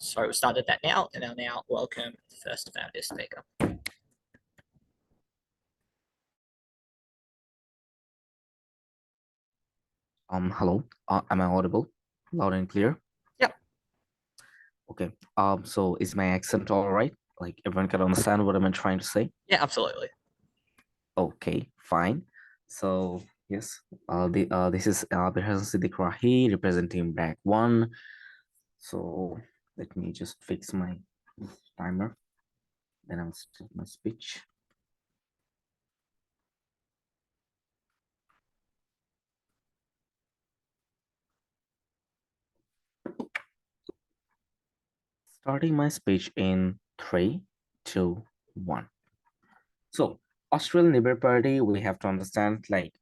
So we started that now, and I'll now welcome the first founder speaker. Hello. Am I audible? Loud and clear? Yep. Okay. So is my accent all right? Like everyone can understand what I'm trying to say? Yeah, absolutely. Okay, fine. So yes, this is Abir Siddique Rahi representing BRAC 1. So let me just fix my timer. Then I'll start my speech. Starting my speech in 3, 2, 1. So Australian Labour Party, we have to understand like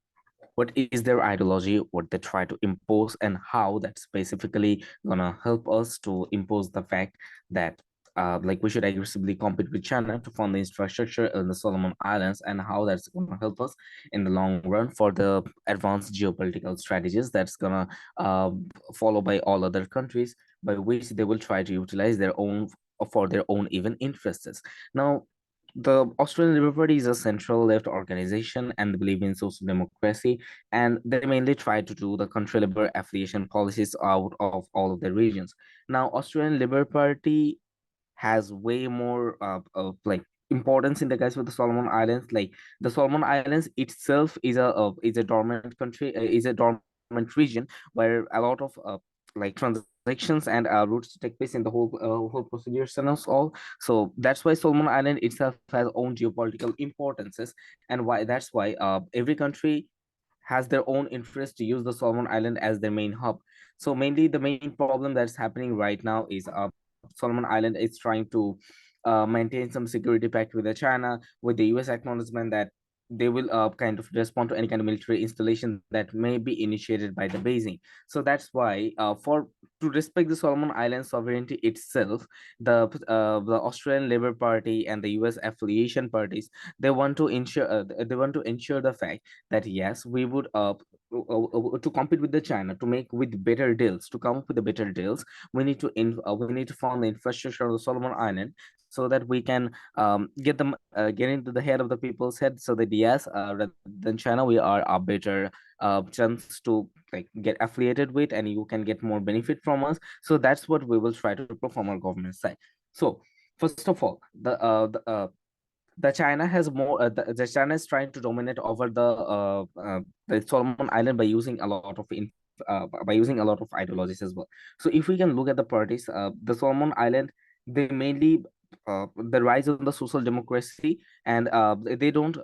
what is their ideology, what they try to impose, and how that's specifically gonna help us to impose the fact that like we should aggressively compete with China to fund the infrastructure in the Solomon Islands, and how that's gonna help us in the long run for the advanced geopolitical strategies that's gonna uh, follow by all other countries, by which they will try to utilize their own for their own even interests. Now, the Australian Labour Party is a central left organization and they believe in social democracy, and they mainly try to do the country labor affiliation policies out of all of the regions. Now, Australian Labour Party has way more like importance in the case with the Solomon Islands. Like the Solomon Islands itself is a dormant country, is a dormant region where a lot of like transactions and routes take place in the whole procedures and all. So that's why Solomon Island itself has own geopolitical importances, and why that's why every country has their own interest to use the Solomon Island as their main hub. So mainly the main problem that's happening right now is Solomon Island is trying to maintain some security pact with the China, with the US acknowledgement that they will kind of respond to any kind of military installation that may be initiated by the Beijing. So that's why for to respect the Solomon Island sovereignty itself, the Australian Labour Party and the US affiliation parties, they want to ensure the fact that yes, we would to compete with the China, to make with better deals, to come up with the better deals, we need to fund the infrastructure of the Solomon Island so that we can get into the head of the people's head, so that yes, rather than China, we are a better chance to like get affiliated with, and you can get more benefit from us. So that's what we will try to perform our government side. So first of all, the China has more. The China is trying to dominate over the Solomon Island by using a lot of ideologies as well. So if we can look at the parties, the Solomon Island, they mainly the rise of the social democracy, and they don't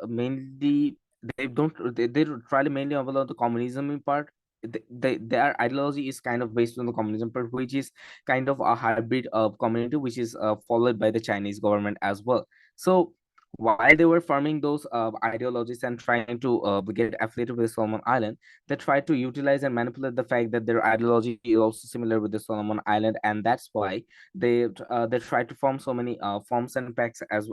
try to mainly over the communism in part. Their ideology is kind of based on the communism part, which is kind of a hybrid of community, which is followed by the Chinese government as well. So while they were farming those ideologies and trying to get affiliated with the Solomon Island, they tried to utilize and manipulate the fact that their ideology is also similar with the Solomon Island, and that's why they try to form so many forms and pacts as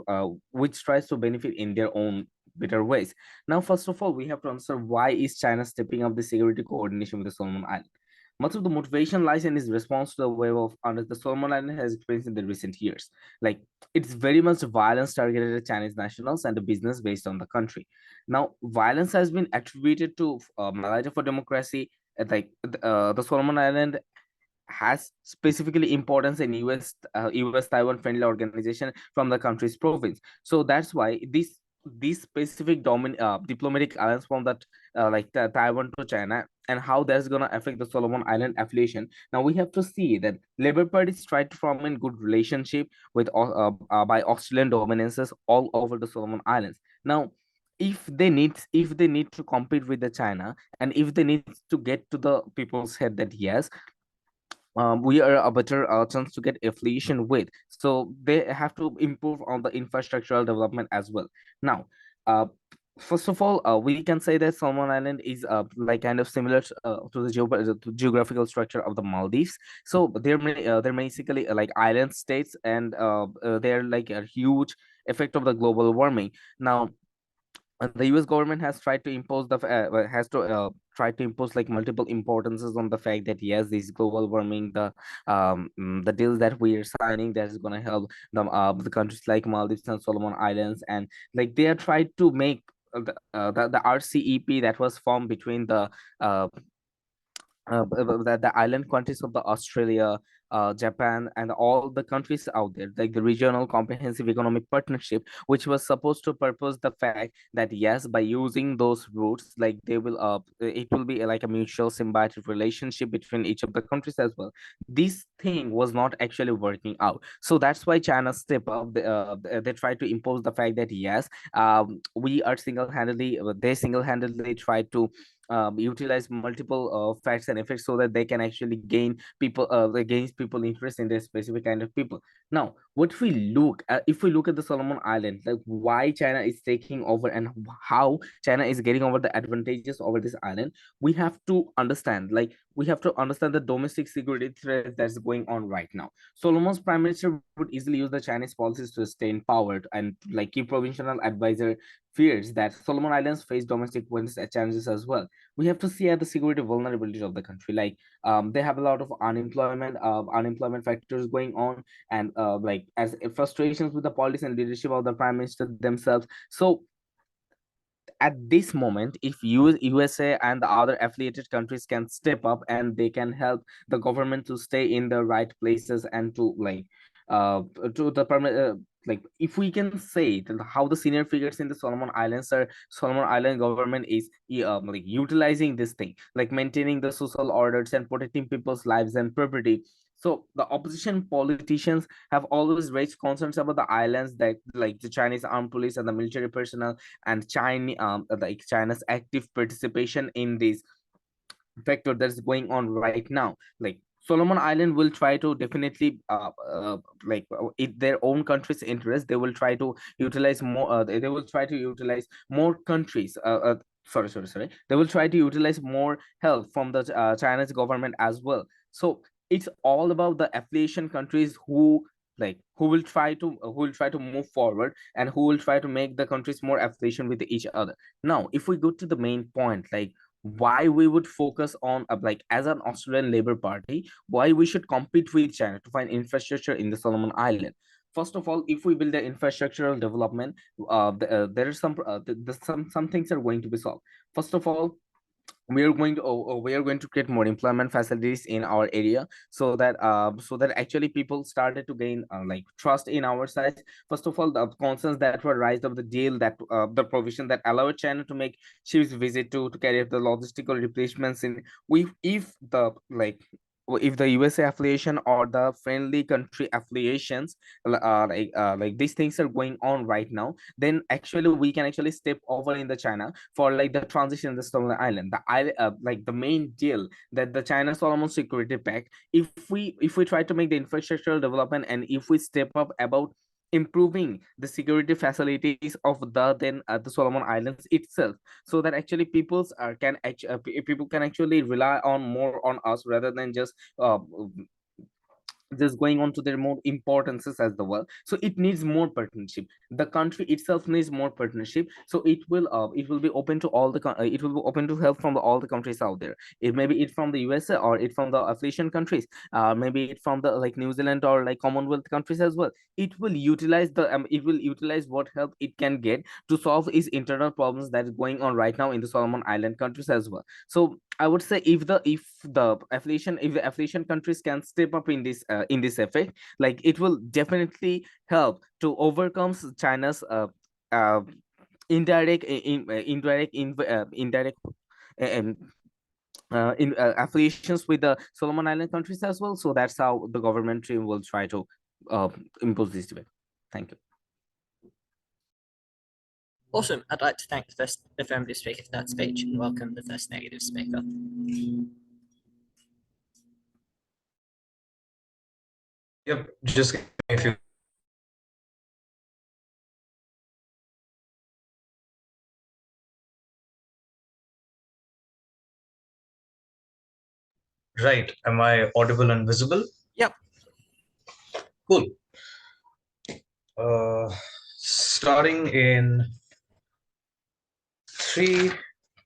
which tries to benefit in their own better ways. Now, first of all, we have to answer why is China stepping up the security coordination with the Solomon Island. Much of the motivation lies in his response to the wave of under the Solomon Island has experienced in the recent years. Like it's very much violence targeted at Chinese nationals and the business based on the country. Now, violence has been attributed to Malaysia for democracy. The Solomon Island has specifically importance in US Taiwan friendly organization from the country's province. So that's why this specific diplomatic alliance from that Taiwan to China, and how that's going to affect the Solomon Island affiliation. Now we have to see that Labour parties try to form a good relationship with by Australian dominances all over the Solomon Islands. Now if they need to compete with the China, and if they need to get to the people's head that yes, we are a better chance to get affiliation with. So they have to improve on the infrastructural development as well. Now, uh, first of all, we can say that Solomon Island is like kind of similar to the geographical structure of the Maldives. So they're basically like island states, and they're like a huge effect of the global warming. Now, the US government has tried to impose the has to tried to impose like multiple importances on the fact that yes, this global warming, the deals that we are signing, that is going to help the countries like Maldives and Solomon Islands, and like they are trying to make the RCEP that was formed between uh, the island countries of the Australia, Japan, and all the countries out there, like the regional comprehensive economic partnership, which was supposed to purpose the fact that yes, by using those routes, like they will it will be like a mutual symbiotic relationship between each of the countries as well. This thing was not actually working out, so that's why China step up. They try to impose the fact that yes, we are they single-handedly try to utilize multiple facts and effects so that they can actually gain people gains people interest in their specific kind of people. Now what we look at, if we look at the Solomon Island, like why China is taking over and how China is getting over the advantages over this island, we have to understand the domestic security threat that's going on right now. Solomon's prime minister would easily use the Chinese policies to stay in power, and like key provincial advisor fears that Solomon Islands face domestic challenges as well. We have to see at the security vulnerabilities of the country. Like they have a lot of unemployment factors going on, and like as frustrations with the policy and leadership of the prime minister themselves. So at this moment, if USA and the other affiliated countries can step up and they can help the government to stay in the right places and to like to the permanent like if we can say that how the senior figures in the Solomon Island government is like utilizing this thing, like maintaining the social orders and protecting people's lives and property. So the opposition politicians have always raised concerns about the islands, that like the Chinese armed police and the military personnel and China's active participation in this factor that's going on right now. Like Solomon Island will try to definitely in their own country's interest, they will try to utilize more. They will try to utilize more countries. Sorry. They will try to utilize more help from the Chinese government as well. So it's all about the affiliation countries who will try to move forward and who will try to make the countries more affiliation with each other. Now, if we go to the main point, like why we would focus on like as an Australian Labour Party, why we should compete with China to find infrastructure in the Solomon Island. First of all, if we build the infrastructural development, there are some things are going to be solved. First of all, we are going to create more employment facilities in our area, so that actually people started to gain like trust in our side. First of all, the concerns that were raised of the deal, that the provision that allowed China to make ships visit to carry out the logistical replacements in, we if the USA affiliation or the friendly country affiliations like these things are going on right now, then actually we can actually step over in the China for like the transition in the Solomon Island. Like the main deal that the China Solomon Security Pact, if we try to make the infrastructural development and if we step up about improving the security facilities of the Solomon Islands itself, so that actually people can actually rely on more on us rather than just going on to their more importances as the world. So it needs more partnership. The country itself needs more partnership, so it will be open to it will be open to help from all the countries out there. It may be it from the USA or it from the affiliation countries, maybe it from the like New Zealand or like Commonwealth countries as well. It will utilize what help it can get to solve its internal problems that is going on right now in the Solomon Island countries as well. So I would say if the affiliation countries can step up in this effect, like it will definitely help to overcome China's uh, indirect in indirect um, in affiliations with the Solomon Island countries as well. So that's how the government team will try to uh, impose this debate. Thank you. Awesome. I'd like to thank the first affirmative speaker for that speech and welcome the first negative speaker. Yep, just if you right. Am I audible and visible? Yep. Cool. Starting in 3,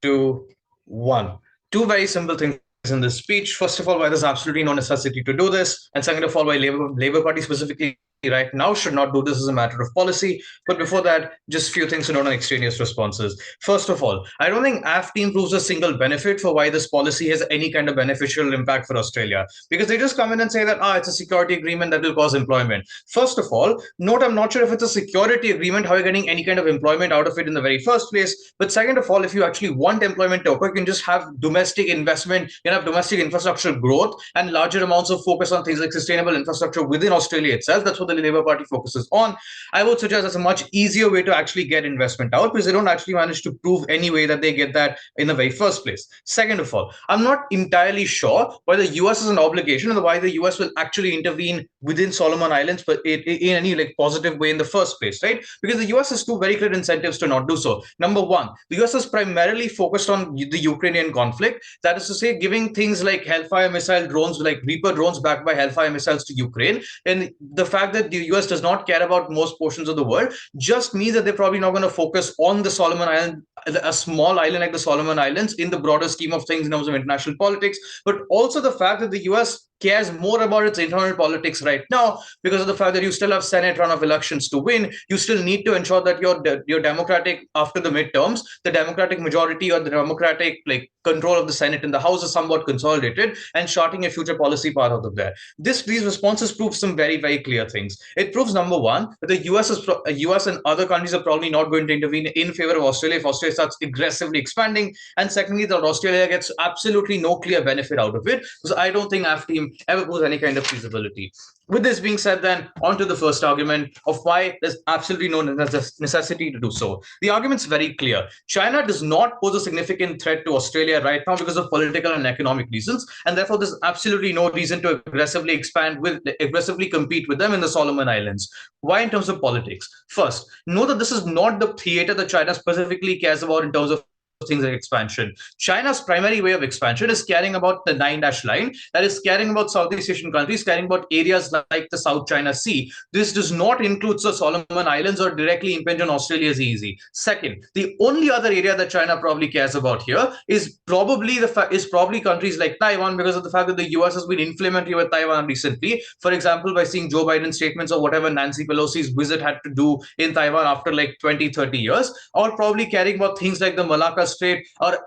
2, 1. two very simple things in this speech. First of all, why there's absolutely no necessity to do this, and second of all, why Labour Party specifically right now should not do this as a matter of policy. But before that, just a few things to note on extraneous responses. First of all, I don't think AFT proves a single benefit for why this policy has any kind of beneficial impact for Australia, because they just come in and say that it's a security agreement that will cause employment. First of all, note I'm not sure if it's a security agreement, how you're getting any kind of employment out of it in the very first place. But second of all, if you actually want employment to occur, you can just have domestic investment, you can have domestic infrastructure growth and larger amounts of focus on things like sustainable infrastructure within Australia itself. That's what the Labour Party focuses on. I would suggest that's a much easier way to actually get investment out, because they don't actually manage to prove any way that they get that in the very first place. Second of all, I'm not entirely sure why the US is an obligation and why the US will actually intervene within Solomon Islands, but in any like positive way in the first place, right? Because the US has two very clear incentives to not do so. Number one, the US is primarily focused on the Ukrainian conflict. That is to say, giving things like Hellfire missile drones, like Reaper drones backed by Hellfire missiles to Ukraine. And the fact that the US does not care about most portions of the world just means that they're probably not going to focus on the Solomon Island, a small island like the Solomon Islands, in the broader scheme of things in terms of international politics. But also the fact that the US cares more about its internal politics right now, because of the fact that you still have Senate run of elections to win. You still need to ensure that your Democratic, after the midterms, the Democratic majority or the Democratic like control of the Senate and the House is somewhat consolidated, and charting a future policy path out of there. These responses prove some very, very clear things. It proves, number one, that the US and other countries are probably not going to intervene in favor of Australia if Australia starts aggressively expanding. And secondly, that Australia gets absolutely no clear benefit out of it, because I don't think AFT ever pose any kind of feasibility. With this being said, then, on to the first argument of why there's absolutely no necessity to do so. The argument's very clear. China does not pose a significant threat to Australia right now because of political and economic reasons, and therefore there's absolutely no reason to aggressively compete with them in the Solomon Islands. Why in terms of politics? First, know that this is not the theater that China specifically cares about in terms of things like expansion. China's primary way of expansion is caring about the 9-dash line, that is caring about Southeast Asian countries, caring about areas like the South China Sea. This does not include the Solomon Islands or directly impinge on Australia's EEZ. Second, the only other area that China probably cares about here is probably countries like Taiwan, because of the fact that the US has been inflammatory with Taiwan recently. For example, by seeing Joe Biden's statements or whatever Nancy Pelosi's visit had to do in Taiwan after like 20-30 years, or probably caring about things like the Malacca Strait, or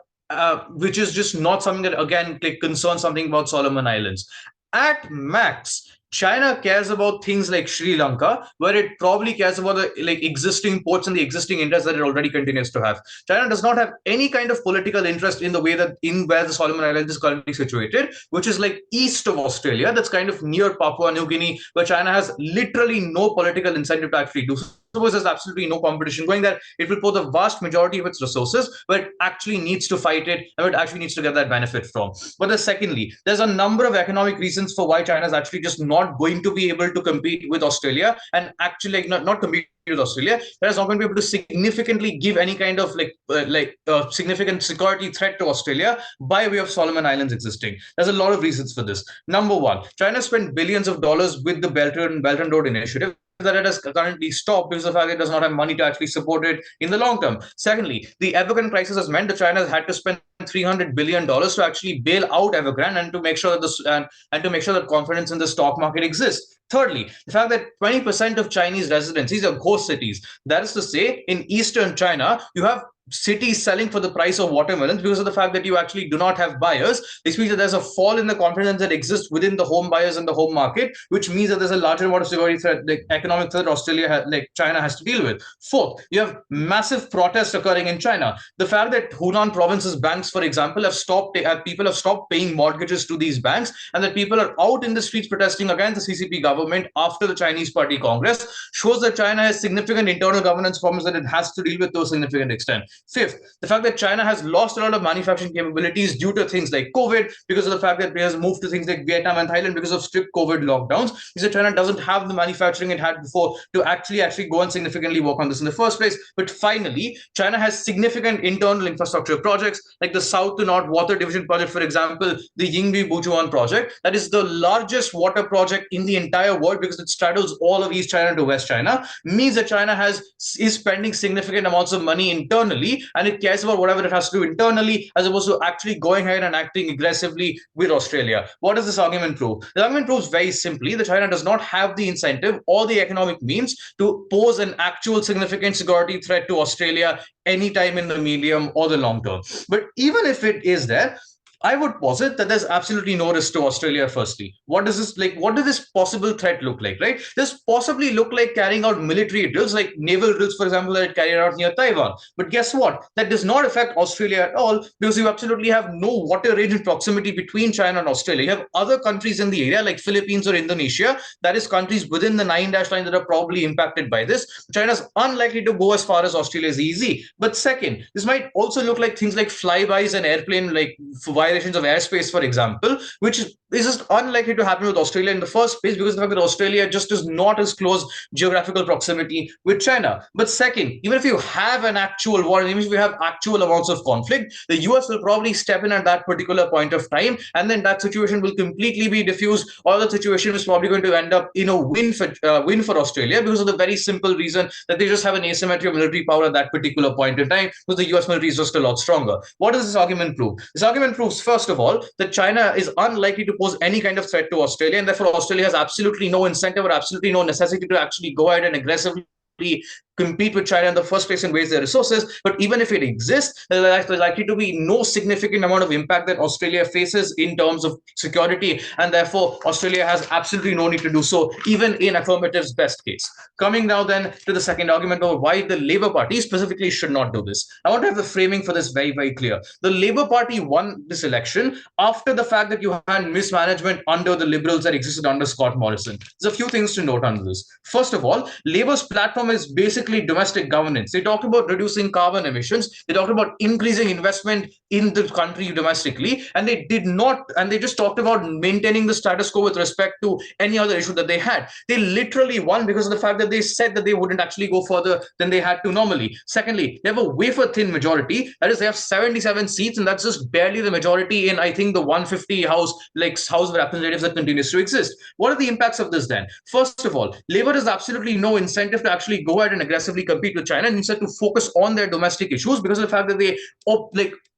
which is just not something that again concerns something about Solomon Islands. At max, China cares about things like Sri Lanka, where it probably cares about the existing ports and the existing interests that it already continues to have. China does not have any kind of political interest in the way that where the Solomon Islands is currently situated, which is like east of Australia. That's kind of near Papua New Guinea, where China has literally no political incentive to actually do so. Suppose there's absolutely no competition going there, it will pour the vast majority of its resources where it actually needs to fight it and it actually needs to get that benefit from. But secondly, there's a number of economic reasons for why China is actually just not going to be able to compete with Australia, and actually not compete with Australia. That is not going to be able to significantly give any kind of significant security threat to Australia by way of Solomon Islands existing. There's a lot of reasons for this. Number one, China spent billions of dollars with the Belt and Road Initiative that it has currently stopped because of the fact it does not have money to actually support it in the long term. Secondly, the Evergrande crisis has meant that China has had to spend $300 billion to actually bail out Evergrande and to make sure that confidence in the stock market exists. Thirdly, the fact that 20% of Chinese residents, these are ghost cities. That is to say, in eastern China, you have cities selling for the price of watermelons because of the fact that you actually do not have buyers. This means that there's a fall in the confidence that exists within the home buyers and the home market, which means that there's a larger amount of security threat, economic threat China has to deal with. Fourth, you have massive protests occurring in China. The fact that Hunan province's banks, for example, people have stopped paying mortgages to these banks, and that people are out in the streets protesting against the CCP government after the Chinese Party Congress, shows that China has significant internal governance problems that it has to deal with to a significant extent. Fifth, the fact that China has lost a lot of manufacturing capabilities due to things like COVID, because of the fact that it has moved to things like Vietnam and Thailand because of strict COVID lockdowns. Is that China doesn't have the manufacturing it had before to actually go and significantly work on this in the first place. But finally, China has significant internal infrastructure projects like the South to North Water Division project, for example, the Yingbi Buchuan project. That is the largest water project in the entire world because it straddles all of East China to West China. Means that China is spending significant amounts of money internally externally, and it cares about whatever it has to do internally, as opposed to actually going ahead and acting aggressively with Australia. What does this argument prove? The argument proves very simply that China does not have the incentive or the economic means to pose an actual significant security threat to Australia anytime in the medium or the long term. But even if it is there, I would posit that there's absolutely no risk to Australia. Firstly, what does this like? What does this possible threat look like? Right, this possibly look like carrying out military drills, like naval drills, for example, that it carried out near Taiwan. But guess what? That does not affect Australia at all, because you absolutely have no water range in proximity between China and Australia. You have other countries in the area, like Philippines or Indonesia, that is countries within the 9-line that are probably impacted by this. China's unlikely to go as far as Australia is easy. But second, this might also look like things like flybys and airplane like violations of airspace, for example, which is just unlikely to happen with Australia in the first place, because of the fact that Australia just is not as close geographical proximity with China. But second, even if you have an actual war, even if you have actual amounts of conflict, the US will probably step in at that particular point of time, and then that situation will completely be diffused, or the situation is probably going to end up in a win for Australia, because of the very simple reason that they just have an asymmetry of military power at that particular point in time, because the US military is just a lot stronger. What does this argument prove? This argument proves, first of all, that China is unlikely to pose any kind of threat to Australia, and therefore Australia has absolutely no incentive or absolutely no necessity to actually go ahead and aggressively compete with China in the first place and waste their resources. But even if it exists, there's likely to be no significant amount of impact that Australia faces in terms of security, and therefore Australia has absolutely no need to do so, even in affirmative's best case. Coming now then to the second argument about why the Labour Party specifically should not do this. I want to have the framing for this very, very clear. The Labour Party won this election after the fact that you had mismanagement under the Liberals that existed under Scott Morrison. There's a few things to note on this. First of all, Labour's platform is basically domestic governance. They talked about reducing carbon emissions. They talked about increasing investment in the country domestically, and they just talked about maintaining the status quo with respect to any other issue that they had. They literally won because of the fact that they said that they wouldn't actually go further than they had to normally. Secondly, they have a wafer thin majority. That is, they have 77 seats, and that's just barely the majority in, I think, the 150 House of Representatives that continues to exist. What are the impacts of this then? First of all, Labour has absolutely no incentive to actually go ahead and aggressively compete with China, and instead to focus on their domestic issues, because of the fact that they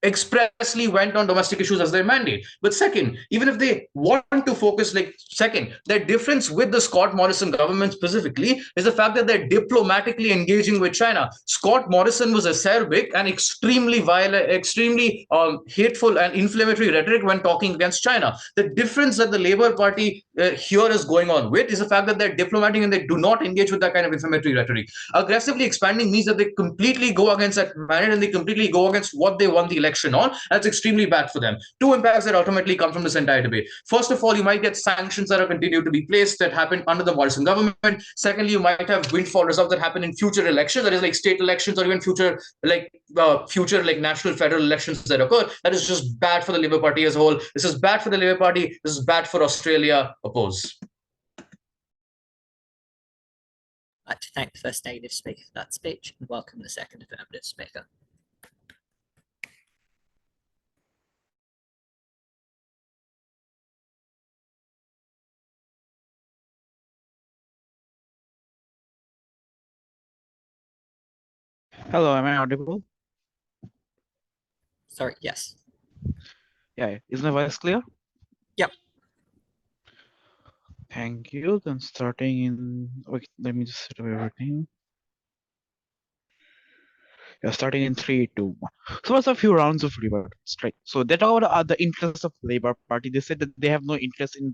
expressly went on domestic issues as their mandate. But second, even if they want to focus, their difference with the Scott Morrison government specifically is the fact that they're diplomatically engaging with China. Scott Morrison was acerbic and extremely violent, extremely hateful and inflammatory rhetoric when talking against China. The difference that the Labour Party here is going on with is the fact that they're diplomatic and they do not engage with that kind of inflammatory rhetoric. Aggressively expanding means that they completely go against that mandate, and they completely go against what they won the election on. That's extremely bad for them. Two impacts that ultimately come from this entire debate. First of all, you might get sanctions that are continued to be placed that happened under the Morrison government. Secondly, you might have windfall results that happen in future elections, that is like state elections or even future national federal elections that occur. That is just bad for the Labour Party as a whole. This is bad for the Labour Party. This is bad for Australia. Oppose. I'd like to thank the first negative speaker for that speech and welcome the second affirmative speaker. Hello, am I audible? Sorry, yes. Yeah, is my voice clear? Yep. Thank you. Then starting in, okay, let me just set up everything. Yeah, starting in 3, 2, 1. So it's a few rounds of rebuttals, right? So they talk about the interests of Labour Party. They said that they have no interest in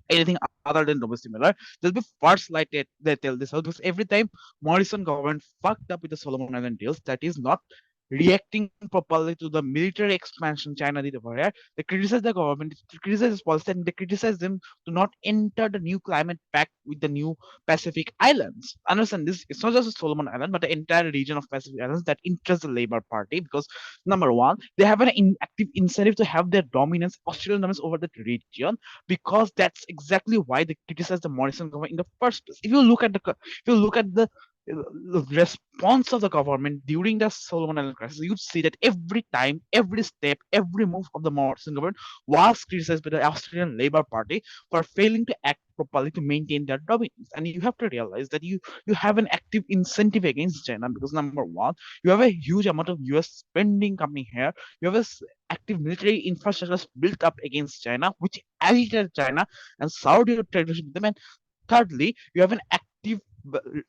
anything other than domestic matter. There'll be first light they tell this out, because every time Morrison government fucked up with the Solomon Island deals, that is not reacting properly to the military expansion China did over here. They criticize the government, they criticize this policy, and they criticize them to not enter the new climate pact with the new Pacific Islands. Understand this? It's not just a Solomon Island, but the entire region of Pacific Islands that interests the Labour Party, because number one, they have an active incentive to have their dominance, Australian dominance over that region, because that's exactly why they criticize the Morrison government in the first place. If you look at the the response of the government during the Solomon Island crisis, you'd see that every time, every step, every move of the Morrison government was criticized by the Australian Labour Party for failing to act properly to maintain their dominance. And you have to realize that you have an active incentive against China because number one, you have a huge amount of US spending coming here. You have a active military infrastructure built up against China, which agitated China and soured your trade relations with them. And thirdly, you have an active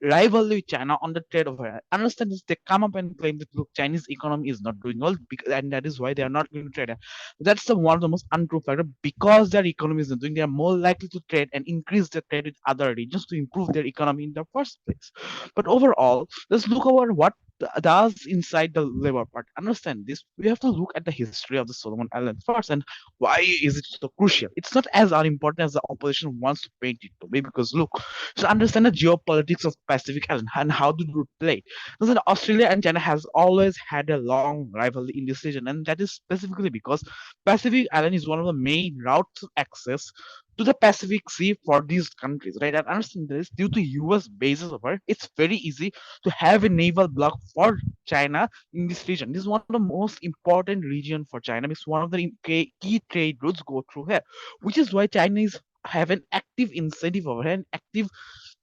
rivalry with China on the trade over here. Understand this? They come up and claim that look, Chinese economy is not doing well, and that is why they are not going to trade. That's the one of the most untrue factor. Because their economy is not doing, they are more likely to trade and increase their trade with other regions to improve their economy in the first place. But overall, let's look over what does inside the Labour Party. Understand this? We have to look at the history of the Solomon Islands first, and why is it so crucial? It's not as unimportant as the opposition wants to paint it to be. Because look, to understand the geopolitics of Pacific Island and how to play. Listen, Australia and China has always had a long rivalry in this region, and that is specifically because Pacific Island is one of the main routes of access to the Pacific Sea for these countries, right? And understand this, due to US bases over, it's very easy to have a naval block for China in this region. This is one of the most important region for China. It's one of the key trade routes go through here, which is why Chinese have an active incentive over here, an active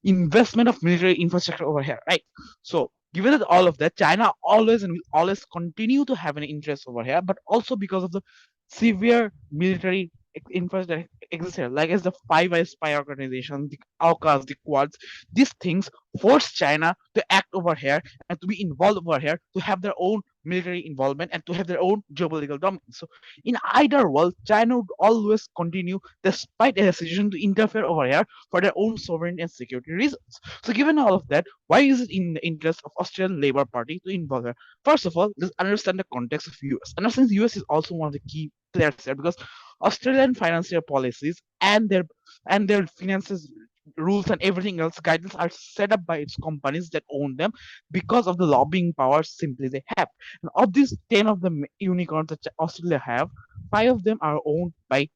investment of military infrastructure over here, right? So given that all of that, China always and will always continue to have an interest over here, but also because of the severe military infrastructure exists here, like as the Five Eyes Spy Organization, the AUKUS, the Quads. These things force China to act over here and to be involved over here, to have their own military involvement and to have their own geopolitical dominance. So in either world, China would always continue, despite a decision to interfere over here for their own sovereignty and security reasons. So given all of that, why is it in the interest of Australian Labour Party to involve here? First of all, let's understand the context of US. Understand the US is also one of the key players here because Australian financial policies and their finances rules and everything else guidance are set up by its companies that own them because of the lobbying powers simply they have. And of these 10 of the unicorns that Australia have, 5 of them are owned by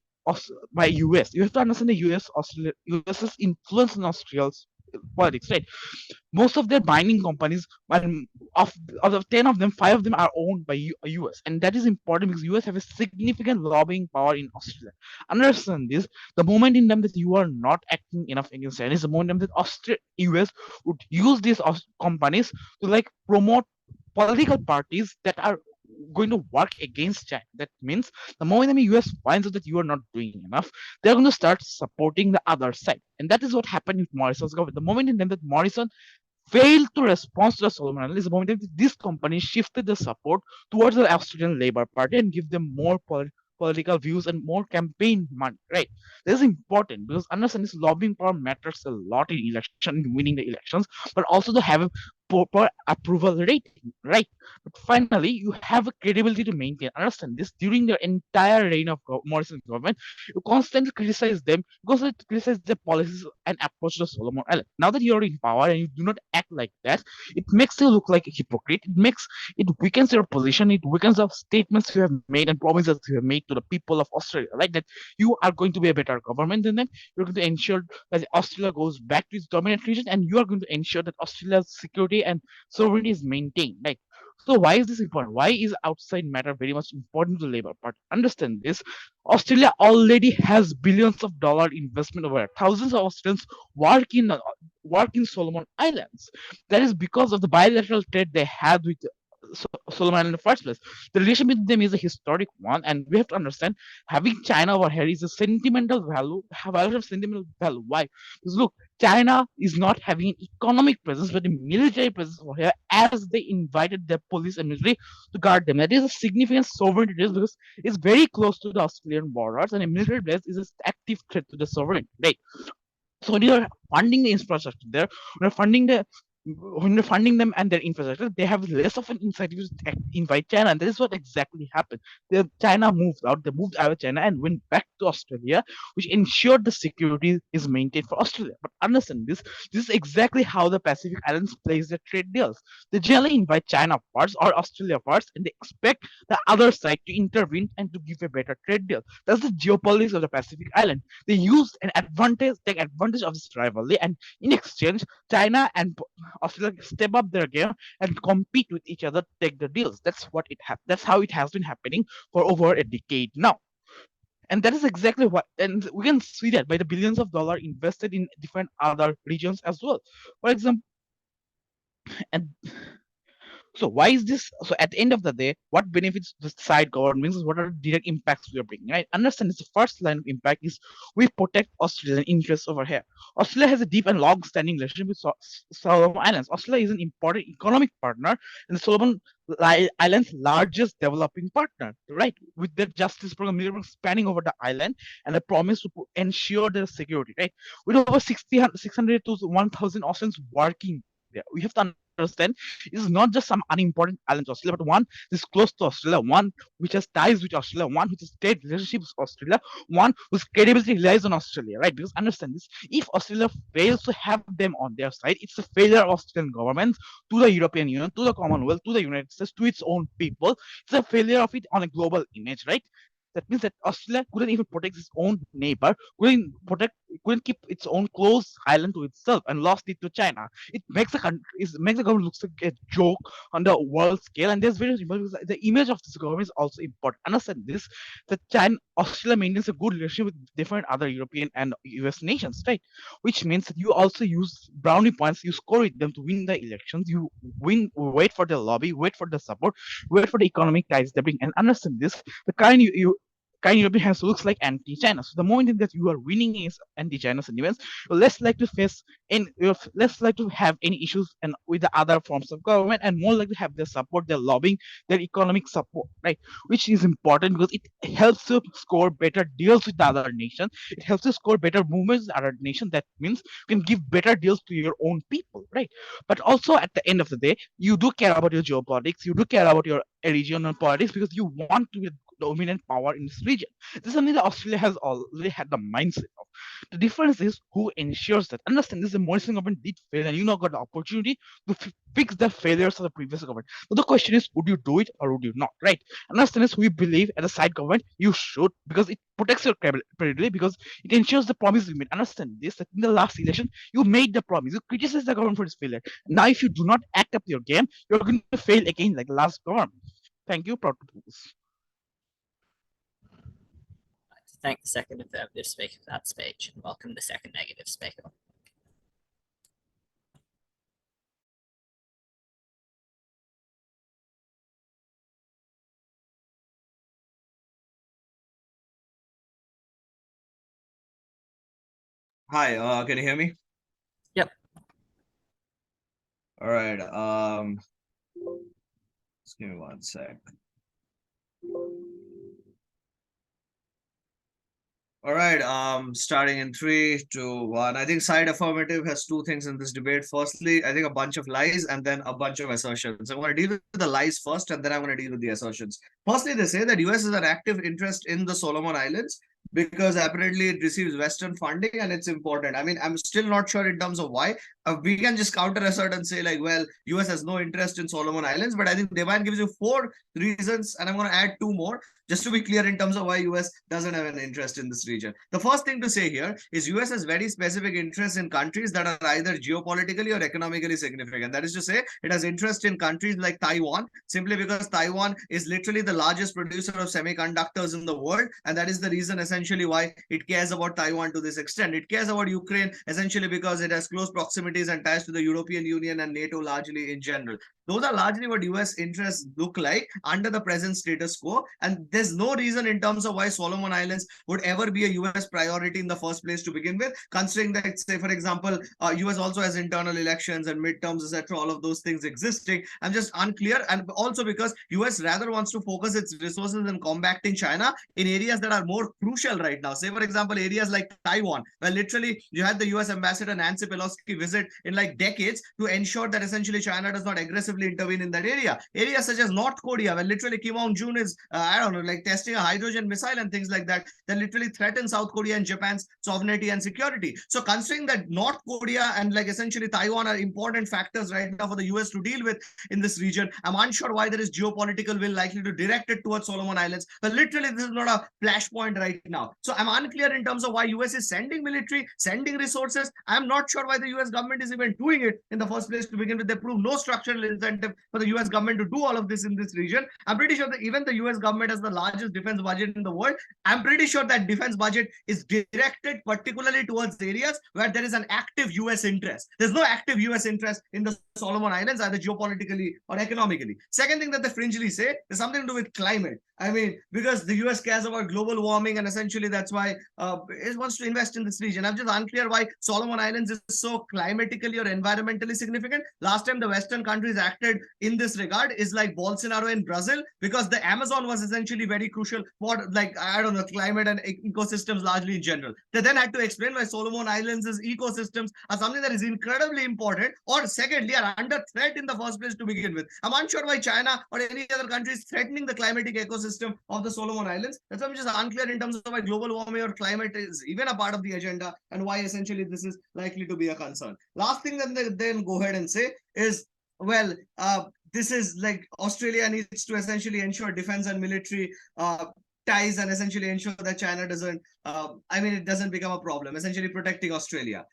US. You have to understand the US's influence in Australia's politics, right? Most of their mining companies, of the 10 of them, 5 of them are owned by US, and that is important because US have a significant lobbying power in Australia. Understand this, the moment in them that you are not acting enough against China is the moment in them that US would use these companies to like promote political parties that are going to work against China. That means the moment the US finds out that you are not doing enough, they're going to start supporting the other side. And that is what happened with Morrison's government. The moment in time that Morrison failed to respond to the Solomon Islands is the moment that this company shifted the support towards the Australian Labour Party and give them more political views and more campaign money, right? This is important because understand this lobbying power matters a lot in election, in winning the elections, but also to have a proper approval rating, right? But finally, you have a credibility to maintain. Understand this, during the entire reign of Morrison's government, you constantly criticize them, you constantly criticize their policies and approach to Solomon Island. Now that you're in power and you do not act like that, it makes you look like a hypocrite. It weakens your position, it weakens the statements you have made and promises you have made to the people of Australia, like that you are going to be a better government than them. You're going to ensure that Australia goes back to its dominant region, and you are going to ensure that Australia's security and sovereignty is maintained. Like, so why is this important? Why is outside matter very much important to the Labour Party? Understand this. Australia already has billions of dollar investment over there. Thousands of Australians work in Solomon Islands. That is because of the bilateral trade they had with Solomon in the first place. The relation with them is a historic one, and we have to understand having China over here is a sentimental value, have a lot of sentimental value. Why? Because look, China is not having an economic presence but a military presence over here, as they invited their police and military to guard them. That is a significant sovereignty risk because it's very close to the Australian borders, and a military base is an active threat to the sovereignty. Right? So when you're funding the infrastructure there, when you're funding them and their infrastructure, they have less of an incentive to invite China, and that is what exactly happened. China moved out, they moved out of China and went back to Australia, which ensured the security is maintained for Australia. But understand this is exactly how the Pacific Islands plays their trade deals. They generally invite China first or Australia first, and they expect the other side to intervene and to give a better trade deal. That's the geopolitics of the Pacific Island. They take advantage of this rivalry, and in exchange, China and Australia step up their game and compete with each other, take the deals. That's how it has been happening for over a decade now. And that is exactly what, and we can see that by the billions of dollars invested in different other regions as well. For example, and so why is this? So at the end of the day, what benefits the side governments is what are the direct impacts we are bringing, right? Understand this, the first line of impact is we protect Australian interests over here. Australia has a deep and long-standing relationship with Solomon Islands. Australia is an important economic partner and the Solomon Islands' largest developing partner, right? With their justice program spanning over the island and a promise to ensure their security, right? With over 600 to 1,000 Australians working there, we have to understand is not just some unimportant island to Australia, but one is close to Australia, one which has ties with Australia, one which has trade relationships with Australia, one whose credibility relies on Australia, right? Because understand this, if Australia fails to have them on their side, it's a failure of Australian governments to the European Union, to the Commonwealth, to the United States, to its own people. It's a failure of it on a global image, right? That means that Australia couldn't even protect its own neighbor, couldn't keep its own close island to itself, and lost it to China. It makes the country, makes the government looks like a joke on the world scale, and there's very important because the image of this government is also important. Understand this: that Australia maintains a good relationship with different other European and US nations, right? Which means that you also use brownie points, you score with them to win the elections. You wait for the lobby, wait for the support, wait for the economic ties they bring, and understand this: the kind European hands looks like anti-China. So the moment that you are winning is anti-China sentiments, you're less likely to face and you're less likely to have any issues and with the other forms of government, and more likely to have their support, their lobbying, their economic support, right? Which is important because it helps you score better deals with the other nation. It helps you score better movements with the other nation. That means you can give better deals to your own people, right? But also at the end of the day, you do care about your geopolitics, you do care about your regional politics because you want to be dominant power in this region. This is something that Australia has already had the mindset of. The difference is who ensures that. Understand this: the Morrison government did fail, and you now got the opportunity to fix the failures of the previous government. So the question is, would you do it or would you not? Right? Understand this: we believe as a side government you should, because it protects your credibility, because it ensures the promise you made. Understand this: that in the last election you made the promise, you criticized the government for its failure. Now, if you do not act up your game, you're going to fail again like the last government. Thank you. Proud to propose. Thank the second affirmative speaker for that speech and welcome the second negative speaker. Hi, can you hear me? Yep. All right. Just give me one sec. All right, starting in 3, 2, 1. I think side affirmative has two things in this debate. Firstly, I think a bunch of lies and then a bunch of assertions. I'm going to deal with the lies first, and then I'm going to deal with the assertions. Firstly, they say that US has an active interest in the Solomon Islands because apparently it receives Western funding and it's important. I mean, I'm still not sure in terms of why. We can just counter assert and say like, well, US has no interest in Solomon Islands, but I think Debayan gives you 4 reasons, and I'm going to add 2 more just to be clear in terms of why US doesn't have an interest in this region. The first thing to say here is US has very specific interests in countries that are either geopolitically or economically significant. That is to say, it has interest in countries like Taiwan, simply because Taiwan is literally the largest producer of semiconductors in the world, and that is the reason essentially why it cares about Taiwan to this extent. It cares about Ukraine essentially because it has close proximities and ties to the European Union and NATO largely in general. Those are largely what US interests look like under the present status quo, and there's no reason in terms of why Solomon Islands would ever be a US priority in the first place to begin with, considering that, say, for example, US also has internal elections and midterms, etc., all of those things existing. I'm just unclear, and also because US rather wants to focus its resources in combating China in areas that are more crucial right now. Say, for example, areas like Taiwan, where literally you had the US ambassador Nancy Pelosi visit in like decades to ensure that essentially China does not aggressively intervene in that area. Areas such as North Korea, where literally Kim Jong-un is, I don't know, like testing a hydrogen missile and things like that, that literally threaten South Korea and Japan's sovereignty and security. So considering that North Korea and like essentially Taiwan are important factors right now for the US to deal with in this region, I'm unsure why there is geopolitical will likely to direct it towards Solomon Islands. But literally, this is not a flashpoint right now. So I'm unclear in terms of why US is sending military, sending resources. I'm not sure why the US government government is even doing it in the first place to begin with. They prove no structural incentive for the US government to do all of this in this region. I'm pretty sure that even the US government has the largest defense budget in the world. I'm pretty sure that defense budget is directed particularly towards areas where there is an active US interest. There's no active US interest in the Solomon Islands, either geopolitically or economically. Second thing that they fringely say is something to do with climate. I mean, because the US cares about global warming, and essentially that's why it wants to invest in this region. I'm just unclear why Solomon Islands is so climatically or environmentally significant. Last time the Western countries acted in this regard is like Bolsonaro in Brazil, because the Amazon was essentially very crucial for, like, I don't know, climate and ecosystems largely in general. They then had to explain why Solomon Islands' ecosystems are something that is incredibly important, or secondly, are under threat in the first place to begin with. I'm unsure why China or any other country is threatening the climatic ecosystem of the Solomon Islands. That's why I'm just unclear in terms of why global warming or climate is even a part of the agenda, and why essentially this is likely to be a concern. Last thing that they then go ahead and say is, well, this is like Australia needs to essentially ensure defense and military ties, and essentially ensure that China doesn't, it doesn't become a problem, essentially protecting Australia.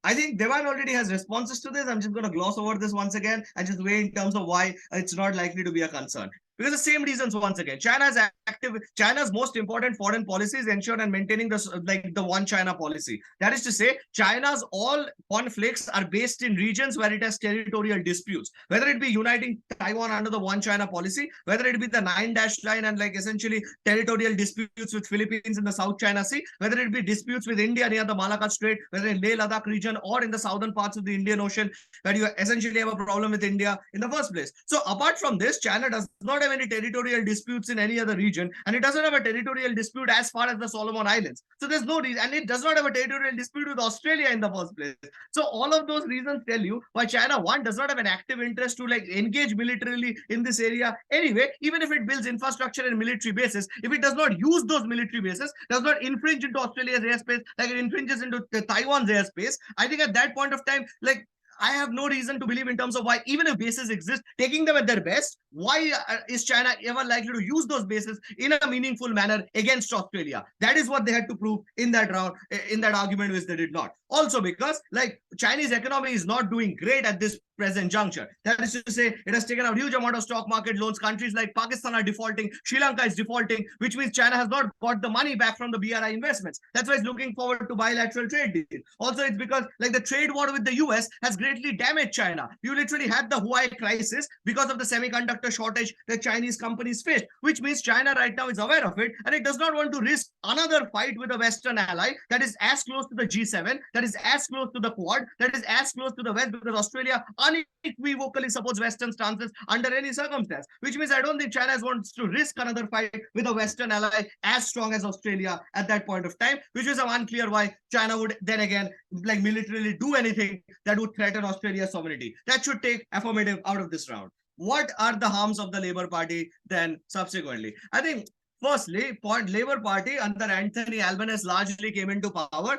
I think Debayan already has responses to this. I'm just going to gloss over this once again and just weigh in terms of why it's not likely to be a concern. Because the same reasons once again. China's most important foreign policy is ensure and maintaining the one China policy. That is to say, China's all conflicts are based in regions where it has territorial disputes. Whether it be uniting Taiwan under the one China policy, whether it be the 9-dash line and like essentially territorial disputes with Philippines in the South China Sea, whether it be disputes with India near the Malacca Strait, whether in Leh Ladakh region or in the southern parts of the Indian Ocean, where you essentially have a problem with India in the first place. So apart from this, China does not have any territorial disputes in any other region, and it doesn't have a territorial dispute as far as the Solomon Islands. So there's no reason, and it does not have a territorial dispute with Australia in the first place. So all of those reasons tell you why China, one, does not have an active interest to like engage militarily in this area anyway. Even if it builds infrastructure and military bases, if it does not use those military bases, does not infringe into Australia's airspace like it infringes into Taiwan's airspace, I think at that point of time, like, I have no reason to believe in terms of why, even if bases exist, taking them at their best, why is China ever likely to use those bases in a meaningful manner against Australia? That is what they had to prove in that round, in that argument, which they did not. Also because, like, Chinese economy is not doing great at this present juncture. That is to say, it has taken a huge amount of stock market loans. Countries like Pakistan are defaulting, Sri Lanka is defaulting, which means China has not got the money back from the BRI investments. That's why it's looking forward to bilateral trade deals. Also, it's because like the trade war with the US has greatly damaged China. You literally had the Huawei crisis because of the semiconductor shortage that Chinese companies faced, which means China right now is aware of it, and it does not want to risk another fight with a Western ally that is as close to the G7, that is as close to the Quad, that is as close to the West, because Australia unequivocally supports Western stances under any circumstance, which means I don't think China wants to risk another fight with a Western ally as strong as Australia at that point of time, which is unclear why China would then again like militarily do anything that would threaten Australia's sovereignty. That should take affirmative out of this round. What are the harms of the Labour Party then subsequently? I think firstly, Labour Party under Anthony Albanese largely came into power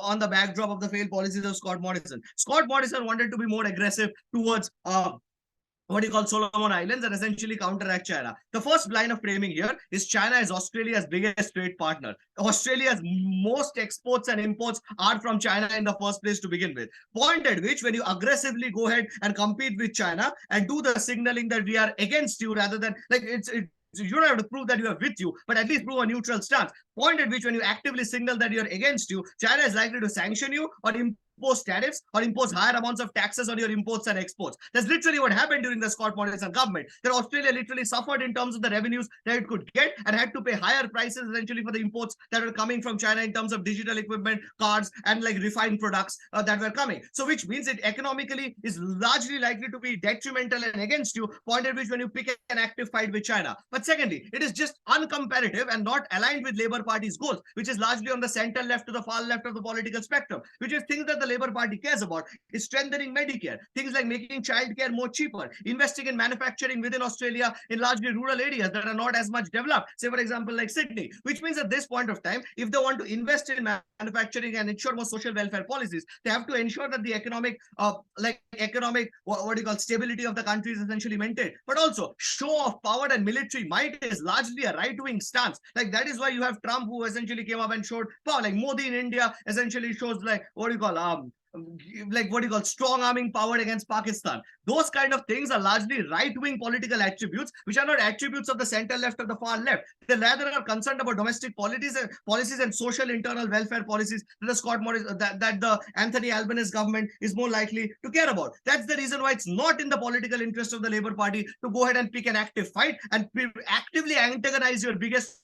on the backdrop of the failed policies of Scott Morrison. Scott Morrison wanted to be more aggressive towards Solomon Islands and essentially counteract China. The first line of framing here is China is Australia's biggest trade partner. Australia's most exports and imports are from China in the first place to begin with. Point at which, when you aggressively go ahead and compete with China and do the signaling that we are against you, rather than like you don't have to prove that you are with you, but at least prove a neutral stance. Point at which, when you actively signal that you're against you, China is likely to sanction you or impose tariffs or impose higher amounts of taxes on your imports and exports. That's literally what happened during the Scott Morrison government. That Australia literally suffered in terms of the revenues that it could get and had to pay higher prices essentially for the imports that were coming from China in terms of digital equipment, cars, and like refined products that were coming. So which means it economically is largely likely to be detrimental and against you, point at which when you pick an active fight with China. But secondly, it is just uncomparative and not aligned with Labour Party's goals, which is largely on the center left to the far left of the political spectrum, which is things that the Labour Party cares about is strengthening Medicare, things like making childcare more cheaper, investing in manufacturing within Australia in largely rural areas that are not as much developed, say for example like Sydney, which means at this point of time, if they want to invest in manufacturing and ensure more social welfare policies, they have to ensure that the economic stability of the country is essentially maintained. But also show of power and military might is largely a right-wing stance. Like that is why you have Trump, who essentially came up and showed power. Like Modi in India essentially shows like like what you call strong arming power against Pakistan. Those kind of things are largely right-wing political attributes, which are not attributes of the center left or the far left. They rather are concerned about domestic policies and social internal welfare policies that the Scott Morris, that the Anthony Albanese government is more likely to care about. That's the reason why it's not in the political interest of the Labour Party to go ahead and pick an active fight and actively antagonize your biggest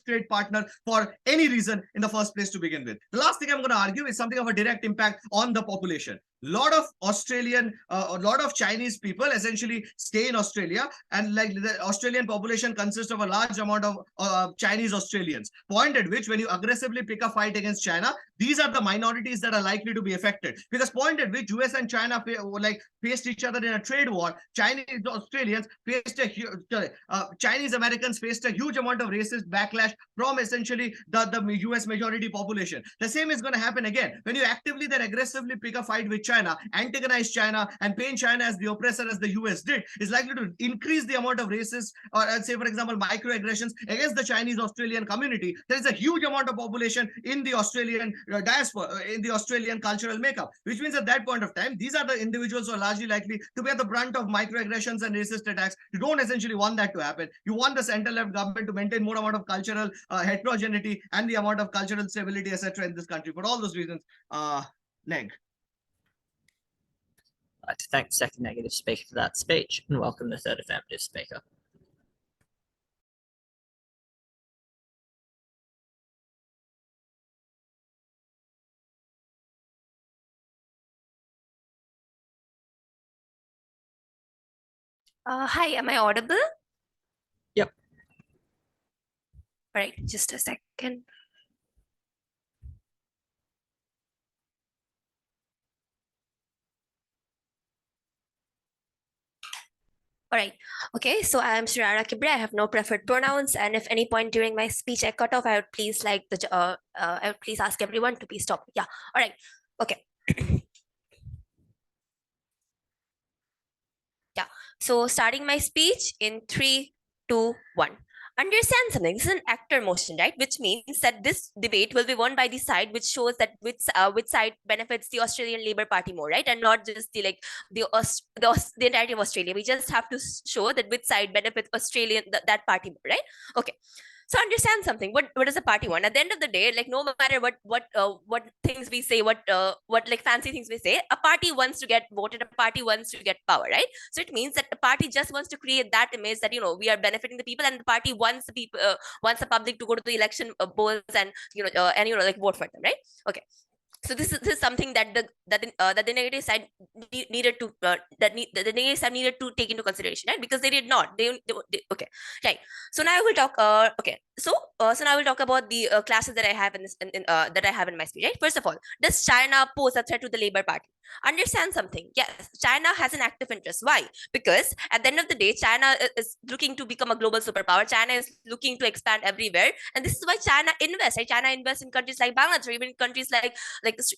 trade partner for any reason in the first place to begin with. The last thing I'm going to argue is something of a direct impact on the population. A lot of Chinese people essentially stay in Australia, and like the Australian population consists of a large amount of Chinese Australians. Point at which, when you aggressively pick a fight against China, these are the minorities that are likely to be affected. Because point at which US and China faced each other in a trade war, Chinese Australians faced Chinese Americans faced a huge amount of racist backlash from essentially the US majority population. The same is going to happen again when you actively then aggressively pick a fight with China, antagonize China, and paint China as the oppressor, as the US did, is likely to increase the amount of racist or say, for example, microaggressions against the Chinese Australian community. There is a huge amount of population in the Australian diaspora, in the Australian cultural makeup, which means at that point of time, these are the individuals who are largely likely to bear the brunt of microaggressions and racist attacks. You don't essentially want that to happen. You want the center-left government to maintain more amount of cultural heterogeneity and the amount of cultural stability, etc., in this country. For all those reasons, neg. I'd like to thank the second negative speaker for that speech and welcome the third affirmative speaker. Hi, am I audible? Yep. All right, just a second. All right. Okay, so I am Shararah Kibria. I have no preferred pronouns, and if any point during my speech I cut off, I would please I would please ask everyone to please stop. Yeah. All right. Okay. Yeah. So starting my speech in 3, 2, 1. Understand something. This is an actor motion, right? Which means that this debate will be won by the side which shows that which side benefits the Australian Labour Party more, right? And not just the entirety of Australia. We just have to show that which side benefits that party more, right? Okay. So understand something. What does the party want? At the end of the day, like no matter what things we say, what like fancy things we say, a party wants to get voted, a party wants to get power, right? So it means that the party just wants to create that image that we are benefiting the people, and the party wants the people wants the public to go to the election polls and like vote for them, right? Okay. So this is something that the negative side needed to the negative side needed to take into consideration, right? Because they did not. They okay, right. So now I will talk. Okay. So now I will talk about the classes that I have that I have in my speech, right? First of all, does China pose a threat to the Labour Party? Understand something. Yes, China has an active interest. Why? Because at the end of the day, China is looking to become a global superpower. China is looking to expand everywhere, and this is why China invests. Right? China invests in countries like Bangladesh, or even countries like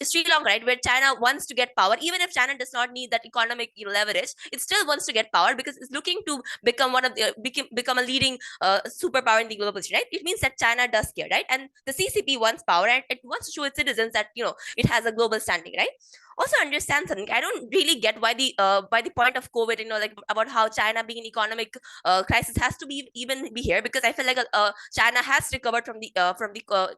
Sri Lanka, right, where China wants to get power. Even if China does not need that economic leverage, it still wants to get power because it's looking to become become a leading superpower in the global scene, right? It means that China does care, right? And the CCP wants power, and it wants to show its citizens that it has a global standing, right? Also understand something. I don't really get why the point of COVID, like about how China being an economic crisis has to be here, because I feel like China has recovered from the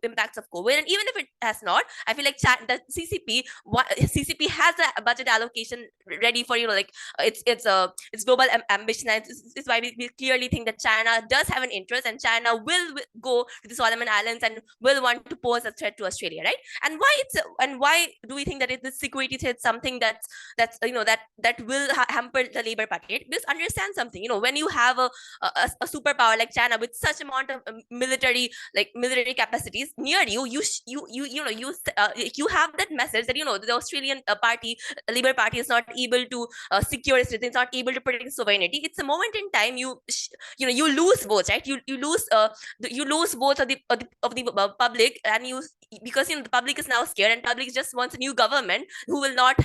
impacts of COVID, and even if it has not, I feel like the CCP has a budget allocation ready for its global ambition. And it's why we clearly think that China does have an interest, and China will go to the Solomon Islands and will want to pose a threat to Australia, right? And why do we think that this security threat something that will hamper the Labour Party, right? Because understand something, when you have a superpower like China with such amount of military capacities near you, you have that message that the Australian Labour Party is not able to secure its citizens, not able to protect its sovereignty. It's a moment in time you lose votes, right? You lose votes of the public, and because the public is now scared, and public just wants a new government who will not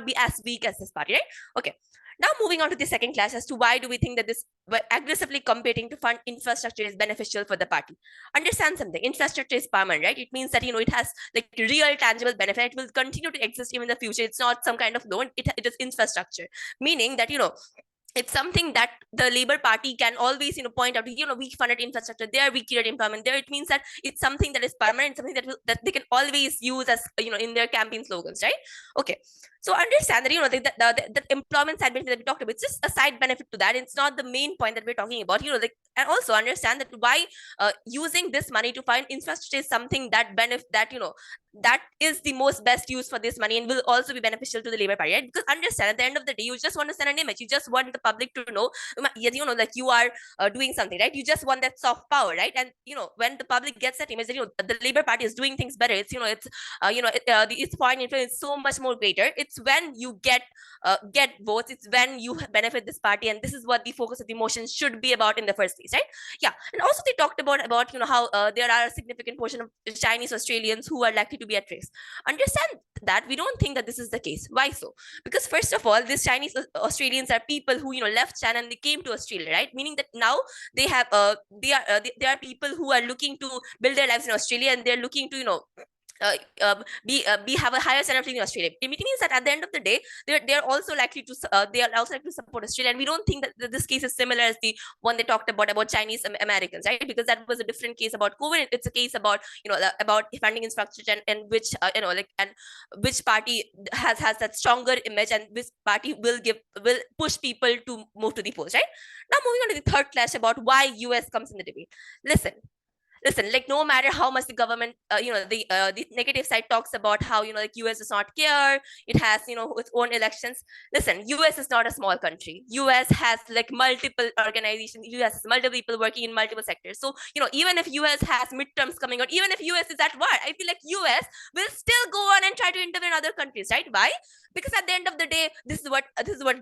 be as weak as this party, right? Okay. Now moving on to the second class as to why do we think that this aggressively competing to fund infrastructure is beneficial for the party. Understand something, infrastructure is permanent, right? It means that, it has like real tangible benefit. It will continue to exist even in the future. It's not some kind of loan, it is infrastructure, meaning that, it's something that the Labour Party can always, point out, we funded infrastructure there, we created employment there. It means that it's something that is permanent, something that they can always use as, in their campaign slogans, right? Okay. So understand that, the employment side benefit that we talked about, it's just a side benefit to that. It's not the main point that we're talking about, and also understand that why using this money to fund infrastructure is something that that is the most best use for this money and will also be beneficial to the Labour Party, right? Because understand, at the end of the day, you just want to send an image. You just want the public to know, that you are doing something, right? You just want that soft power, right? And when the public gets that image that the Labour Party is doing things better, it's its foreign influence is so much more greater. It's when you get votes. It's when you benefit this party, and this is what the focus of the motion should be about in the first place, right? Yeah, and also they talked about how there are a significant portion of Chinese Australians who are likely to be at risk. Understand that we don't think that this is the case. Why so? Because first of all, these Chinese Australians are people who left China and they came to Australia, right? Meaning that now they have they are people who are looking to build their lives in Australia, and they're looking to have a higher standard of living in Australia. It means that at the end of the day, they're also likely to support Australia. And we don't think that this case is similar as the one they talked about Chinese Americans, right? Because that was a different case about COVID. It's a case about about funding infrastructure and which and which party has that stronger image, and which party will push people to move to the polls, right? Now moving on to the third clash about why US comes in the debate. Listen, like no matter how much the government, the negative side talks about how, US does not care, it has, its own elections. Listen, US is not a small country. US has like multiple organizations, US has multiple people working in multiple sectors. So, even if US has midterms coming out, even if US is at war, I feel like US will still go on and try to intervene in other countries, right? Why? Because at the end of the day, this is what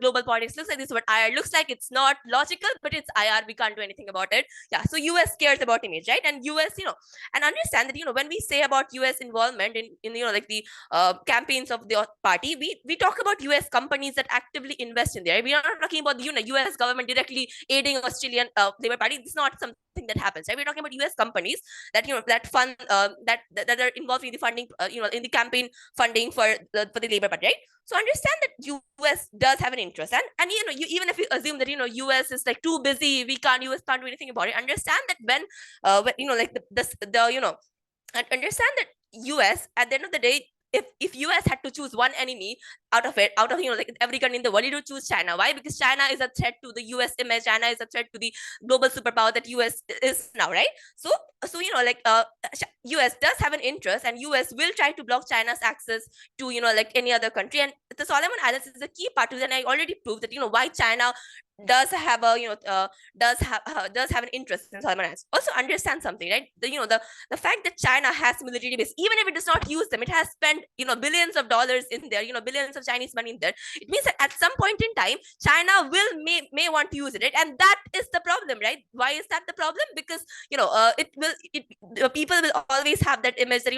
global politics looks like. This is what IR looks like. It's not logical, but it's IR. We can't do anything about it. Yeah. So US cares about image, right? And US, and understand that when we say about US involvement in the campaigns of the party, we talk about US companies that actively invest in there. We are not talking about the US government directly aiding Australian Labour Party. It's not something that happens, right? We're talking about US companies that that fund that are involved in the funding, in the campaign funding for the Labour Party, right? So understand that US does have an interest, and even if you assume that US is like too busy, US can't do anything about it. Understand that when and understand that US at the end of the day, if US had to choose one enemy out of every country in the world, it would choose China. Why? Because China is a threat to the US image. China is a threat to the global superpower that US is now, right? So US does have an interest, and US will try to block China's access to any other country. And the Solomon Islands is a key part to that. And I already proved that why China does have a does have an interest in Solomon Islands. Also understand something, right? The fact that China has military base, even if it does not use them, it has spent billions of dollars in there, billions of Chinese money in there. It means that at some point in time, China may want to use it, right? And that is the problem, right? Why is that the problem? Because people will always have that image that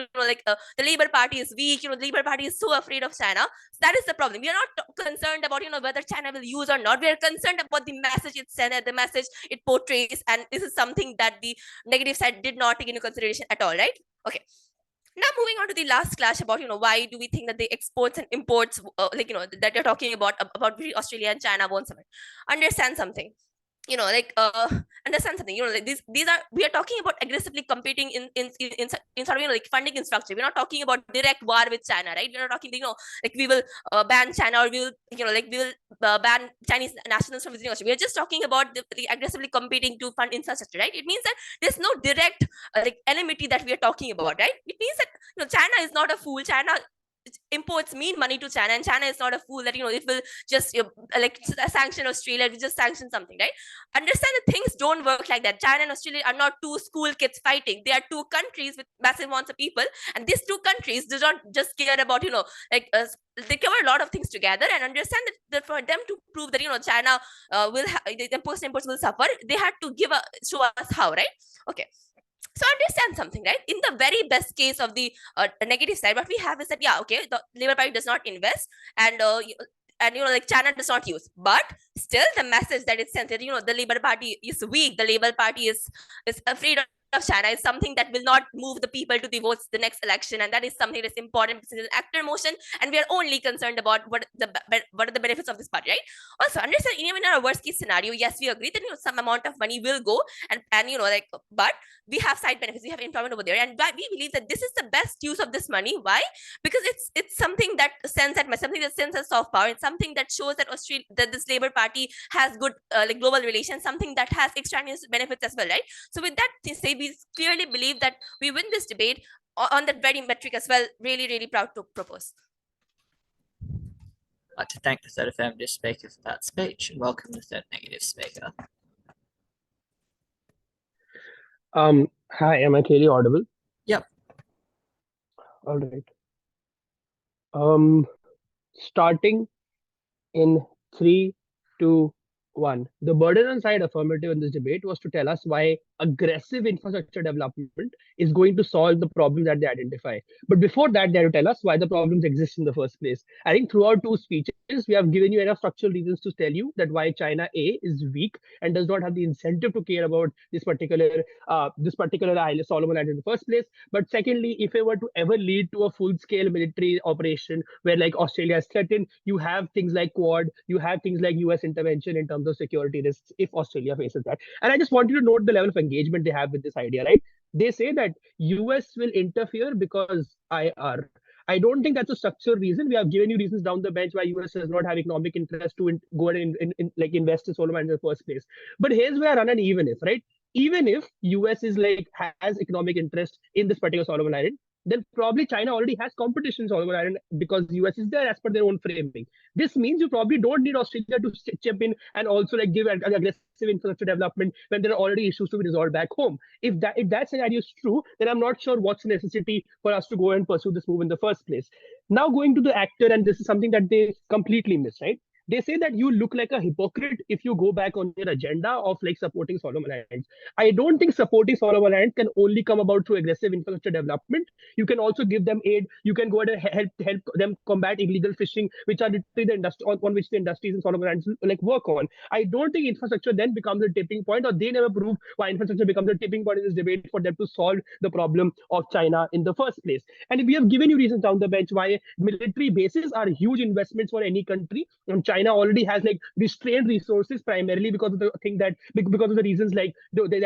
the Labour Party is weak. The Labour Party is so afraid of China. So that is the problem. We are not concerned about whether China will use or not. We are concerned about the message it sends, the message it portrays, and this is something that the negative side did not take into consideration at all, right? Okay. Now moving on to the last clash about why do we think that the exports and imports that you're talking about Australia and China won't summit. Understand something. Understand something. These are, we are talking about aggressively competing in sort of funding infrastructure. We're not talking about direct war with China, right? We're not talking we will ban China, or we will ban Chinese nationals from visiting Australia. We're just talking about the aggressively competing to fund infrastructure, right? It means that there's no direct enmity that we are talking about, right? It means that China is not a fool. China imports mean money to China, and China is not a fool that it will just sanction Australia. We just sanction something, right? Understand that things don't work like that. China and Australia are not two school kids fighting. They are two countries with massive amounts of people, and these two countries do not just care about they cover a lot of things together. And understand that for them to prove that China will the imports will suffer, they had to show us how, right? Okay. So understand something, right? In the very best case of the negative side, what we have is that, the Labour Party does not invest, and and like China does not use. But still, the message that it sends that the Labour Party is weak, the Labour Party is afraid of China is something that will not move the people to the votes the next election, and that is something that's important because it's an actor motion, and we are only concerned about what are the benefits of this party, right? Also, understand even in our worst case scenario, yes, we agree that some amount of money will go, and but we have side benefits, we have employment over there, and we believe that this is the best use of this money. Why? Because it's something that sends a soft power. It's something that shows that this Labour Party has good global relations, something that has extraneous benefits as well, right? So with that, we clearly believe that we win this debate on that very metric as well. Really, really proud to propose. I'd like to thank the third affirmative speaker for that speech and welcome the third negative speaker. Hi, am I clearly audible? Yep. All right. Starting in 3, 2, 1. The burden on side affirmative in this debate was to tell us why aggressive infrastructure development is going to solve the problems that they identify. But before that, they have to tell us why the problems exist in the first place. I think throughout 2 speeches, we have given you enough structural reasons to tell you that why China A is weak and does not have the incentive to care about this particular island, Solomon Island in the first place. But secondly, if it were to ever lead to a full-scale military operation where like Australia is threatened, you have things like Quad, you have things like US intervention in terms of security risks if Australia faces that. And I just want you to note the level of engagement they have with this idea, right? They say that US will interfere because IR. I don't think that's a structural reason. We have given you reasons down the bench why US does not have economic interest to go and invest in Solomon in the first place. But here's where I run an even if, right? Even if US is has economic interest in this particular Solomon Island, then probably China already has competition in Solomon Island because US is there as per their own framing. This means you probably don't need Australia to chip in and also give an aggressive infrastructure development when there are already issues to be resolved back home. If that scenario is true, then I'm not sure what's the necessity for us to go and pursue this move in the first place. Now going to the actor, and this is something that they completely miss, right? They say that you look like a hypocrite if you go back on your agenda of supporting Solomon Islands. I don't think supporting Solomon Islands can only come about through aggressive infrastructure development. You can also give them aid. You can go ahead and help them combat illegal fishing, which are literally the industry on which the industries in Solomon Islands work on. I don't think infrastructure then becomes a tipping point, or they never prove why infrastructure becomes a tipping point in this debate for them to solve the problem of China in the first place. And we have given you reasons down the bench why military bases are huge investments for any country. And China already has restrained resources primarily because of the thing that because of the reasons they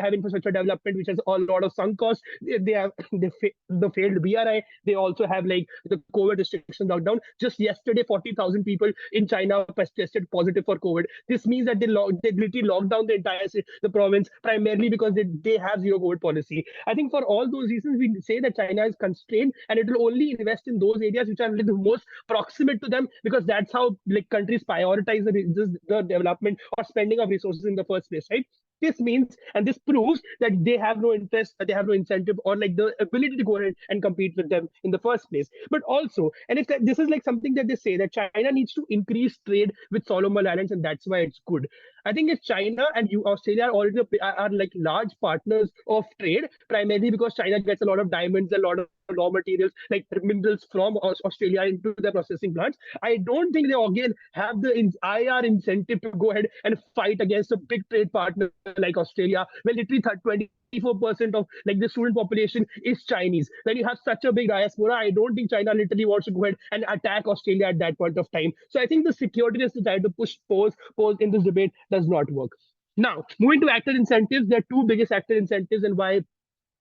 have infrastructure development which has a lot of sunk costs. They have the failed BRI. They also have the COVID restrictions lockdown. Just yesterday, 40,000 people in China tested positive for COVID. This means that they literally locked down the entire province primarily because they have zero COVID policy. I think for all those reasons, we say that China is constrained and it will only invest in those areas which are the most proximate to them, because that's how countries prioritize the development or spending of resources in the first place, right? This means, and this proves that they have no interest, they have no incentive or the ability to go ahead and compete with them in the first place. But also, and if this is something that they say that China needs to increase trade with Solomon Islands, and that's why it's good. I think if China and Australia are already are large partners of trade, primarily because China gets a lot of diamonds, a lot of raw materials like minerals from Australia into their processing plants. I don't think they again have the IR incentive to go ahead and fight against a big trade partner like Australia, where literally 24% of the student population is Chinese. When you have such a big diaspora, I don't think China literally wants to go ahead and attack Australia at that point of time. So I think the security is to try to push pose in this debate does not work. Now, moving to actor incentives, there are 2 biggest actor incentives and why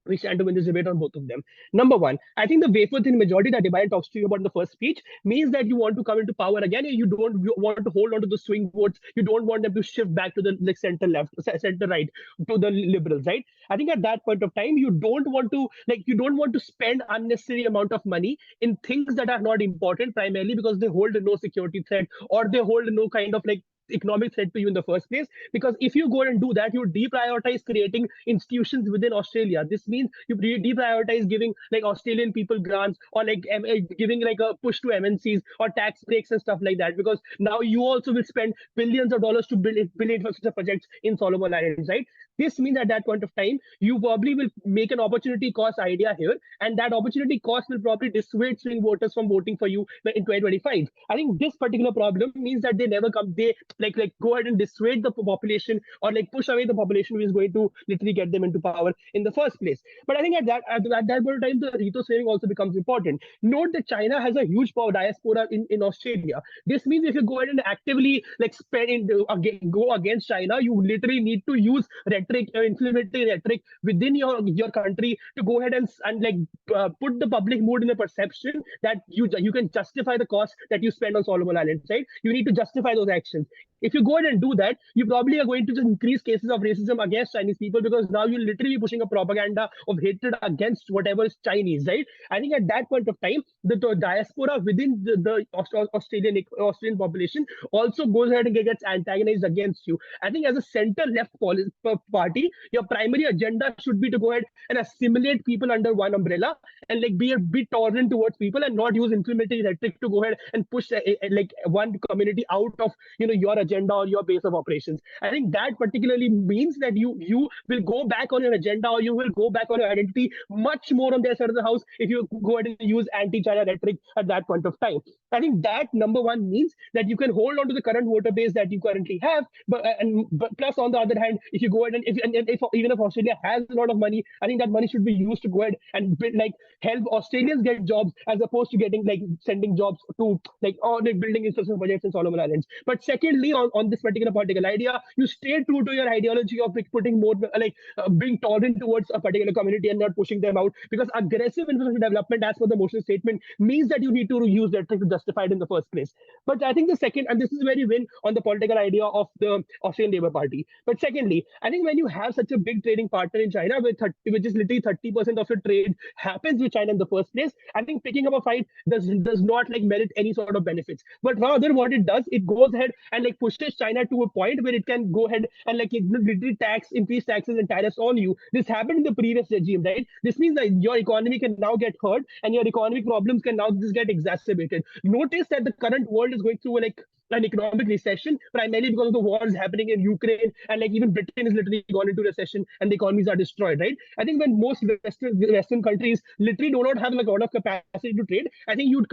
we stand to win this debate on both of them. Number one, I think the wafer-thin majority that Debayan talks to you about in the first speech means that you want to come into power again, and you don't want to hold on to the swing votes. You don't want them to shift back to the center left, center right, to the liberals, right? I think at that point of time, you don't want to spend unnecessary amount of money in things that are not important, primarily because they hold no security threat or they hold no kind of economic threat to you in the first place. Because if you go and do that, you deprioritize creating institutions within Australia. This means you deprioritize giving like Australian people grants, or like giving like a push to MNCs or tax breaks and stuff like that. Because now you also will spend billions of dollars to build infrastructure projects in Solomon Islands, right? This means at that point of time, you probably will make an opportunity cost idea here, and that opportunity cost will probably dissuade swing voters from voting for you in 2025. I think this particular problem means that they never come. They like go ahead and dissuade the population, or like push away the population who is going to literally get them into power in the first place. But I think at that point of time, the resource saving also becomes important. Note that China has a huge power diaspora in Australia. This means if you go ahead and actively like go against China, you literally need to use rhetoric, inflammatory rhetoric within your country to go ahead and put the public mood in a perception that you can justify the cost that you spend on Solomon Islands, right? You need to justify those actions. If you go ahead and do that, you probably are going to just increase cases of racism against Chinese people, because now you're literally pushing a propaganda of hatred against whatever is Chinese, right? I think at that point of time, the diaspora within the Australian population also goes ahead and gets antagonized against you. I think as a center-left party, your primary agenda should be to go ahead and assimilate people under one umbrella, and like be tolerant towards people, and not use inflammatory rhetoric to go ahead and push like one community out of your agenda or your base of operations. I think that particularly means that you will go back on your agenda, or you will go back on your identity much more on their side of the house if you go ahead and use anti-China rhetoric at that point of time. I think that number one means that you can hold on to the current voter base that you currently have, but plus on the other hand, if you go ahead and if even if Australia has a lot of money, I think that money should be used to go ahead and help Australians get jobs, as opposed to getting sending jobs to building infrastructure projects in Solomon Islands. But secondly, on this particular idea, you stay true to your ideology of putting more being tolerant towards a particular community and not pushing them out, because aggressive infrastructure development, as per the motion statement, means that you need to use that to justify it in the first place. But I think the second, and this is very win on the political idea of the Australian Labour Party. But secondly, I think when you have such a big trading partner in China, which is literally 30% of your trade happens with China in the first place, I think picking up a fight does not merit any sort of benefits. But rather, what it does, it goes ahead and pushes China to a point where it can go ahead and literally increase taxes and tariffs on you. This happened in the previous regime, right? This means that your economy can now get hurt, and your economic problems can now just get exacerbated. Notice that the current world is going through an economic recession, primarily because of the wars happening in Ukraine, and even Britain is literally gone into recession and the economies are destroyed, right? I think when most Western countries literally do not have a lot of capacity to trade, I think you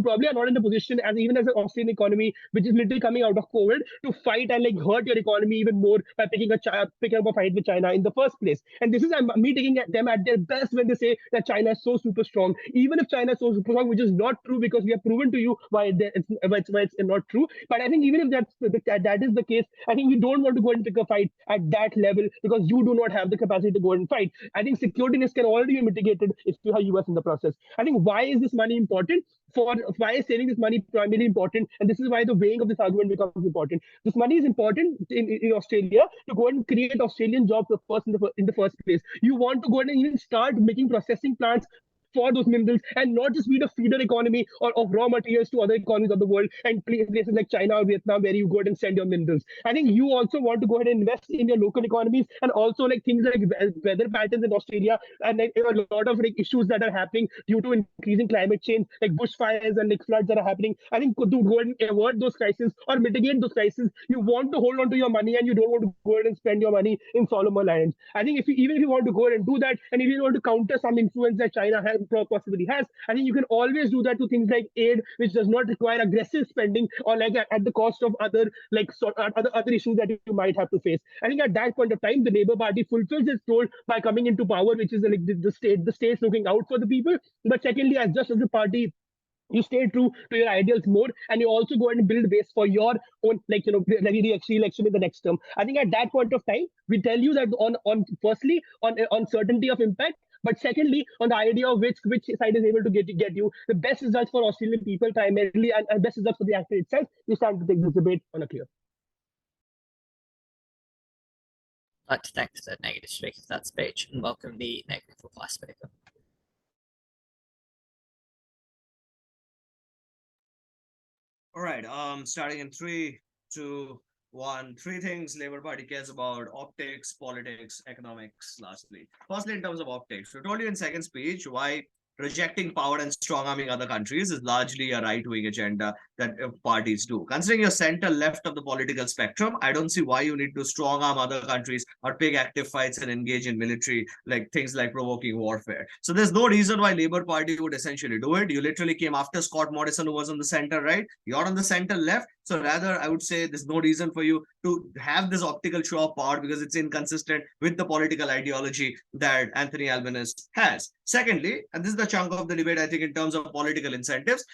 probably are not in a position, even as an Australian economy, which is literally coming out of COVID, to fight and hurt your economy even more by picking up a fight with China in the first place. And this is me taking them at their best when they say that China is so super strong. Even if China is so super strong, which is not true, because we have proven to you why it's not true. But I think even if that is the case, I think we don't want to go and pick a fight at that level, because you do not have the capacity to go and fight. I think security risk can already be mitigated if you have US in the process. I think why is this money important? Why is saving this money primarily important? And this is why the weighing of this argument becomes important. This money is important in Australia to go and create Australian jobs in the first place. You want to go and even start making processing plants for those minerals, and not just be the feeder economy or of raw materials to other economies of the world and places like China or Vietnam, where you go ahead and send your minerals. I think you also want to go ahead and invest in your local economies, and also things like weather patterns in Australia, and a lot of issues that are happening due to increasing climate change, like bushfires and floods that are happening. I think to go ahead and avert those crises or mitigate those crises, you want to hold on to your money, and you don't want to go ahead and spend your money in Solomon Islands. I think even if you want to go ahead and do that, and if you want to counter some influence that China possibly has, I think you can always do that to things like aid, which does not require aggressive spending, or at the cost of other other issues that you might have to face. I think at that point of time, the Labour Party fulfills its role by coming into power, which is the state's looking out for the people. But secondly, as a party, you stay true to your ideals more, and you also go and build base for your own re-election in the next term. I think at that point of time, we tell you that firstly on certainty of impact, but secondly, on the idea of which side is able to get you the best results for Australian people primarily, and best results for the actor itself. We stand to take this debate on a clear. I'd like to thank the negative speaker for that speech and welcome the negative reply speaker. All right. Starting in 3, 2, 1. Three things Labour Party cares about: optics, politics, economics, lastly. Firstly, in terms of optics, we told you in second speech why rejecting power and strong arming other countries is largely a right-wing agenda that parties do. Considering your center left of the political spectrum, I don't see why you need to strong arm other countries or pick active fights and engage in military, like things like provoking warfare. So there's no reason why Labour Party would essentially do it. You literally came after Scott Morrison, who was on the center right. You're on the center left. So rather, I would say there's no reason for you to have this optical show of power because it's inconsistent with the political ideology that Anthony Albanese has. Secondly, and this is the chunk of the debate, I think, in terms of political incentives,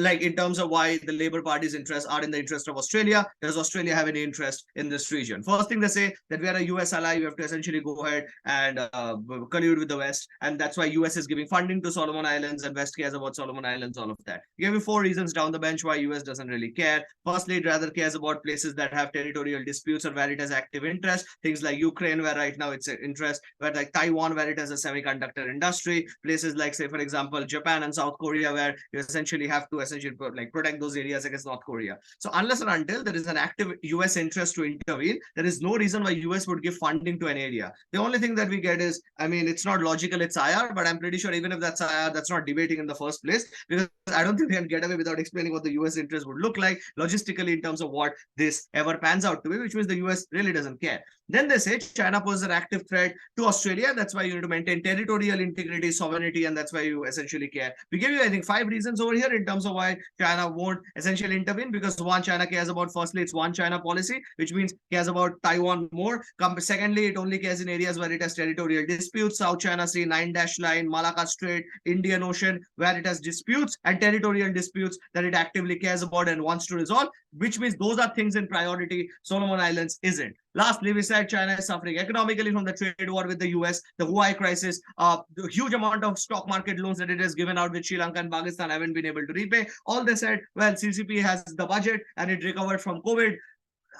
like in terms of why the Labour Party's interests are in the interest of Australia. Does Australia have any interest in this region? First thing they say that we are a US ally, you have to essentially go ahead and collude with the West. And that's why US is giving funding to Solomon Islands and West cares about Solomon Islands, all of that. Give you 4 reasons down the bench why US doesn't really care. Firstly, it rather cares about places that have territorial disputes or where it has active interest. Things like Ukraine, where right now it's an interest, where like Taiwan, where it has a semiconductor industry. Places like, say, for example, Japan and South Korea, where you essentially have to essentially like protect those areas against North Korea. So unless and until there is an active US interest to intervene, there is no reason why US would give funding to an area. The only thing that we get is, I mean, it's not logical, it's IR, but I'm pretty sure even if that's IR, that's not debating in the first place, because I don't think they can get away without explaining what the US interest would look like logistically in terms of what this ever pans out to be, which means the US really doesn't care. Then they say China poses an active threat to Australia. That's why you need to maintain territorial integrity, sovereignty, and that's why you essentially care. We give you, I think, 5 reasons over here in terms of why China won't essentially intervene, because one, China cares about, firstly, it's one China policy, which means cares about Taiwan more. Secondly, it only cares in areas where it has territorial disputes, South China Sea, 9-dash line, Malacca Strait, Indian Ocean, where it has disputes and territorial disputes that it actively cares about and wants to resolve, which means those are things in priority. Solomon Islands isn't. Lastly, we said China is suffering economically from the trade war with the US, the Huawei crisis, the huge amount of stock market loans that it has given out with Sri Lanka and Pakistan haven't been able to repay. All they said, well, CCP has the budget and it recovered from COVID.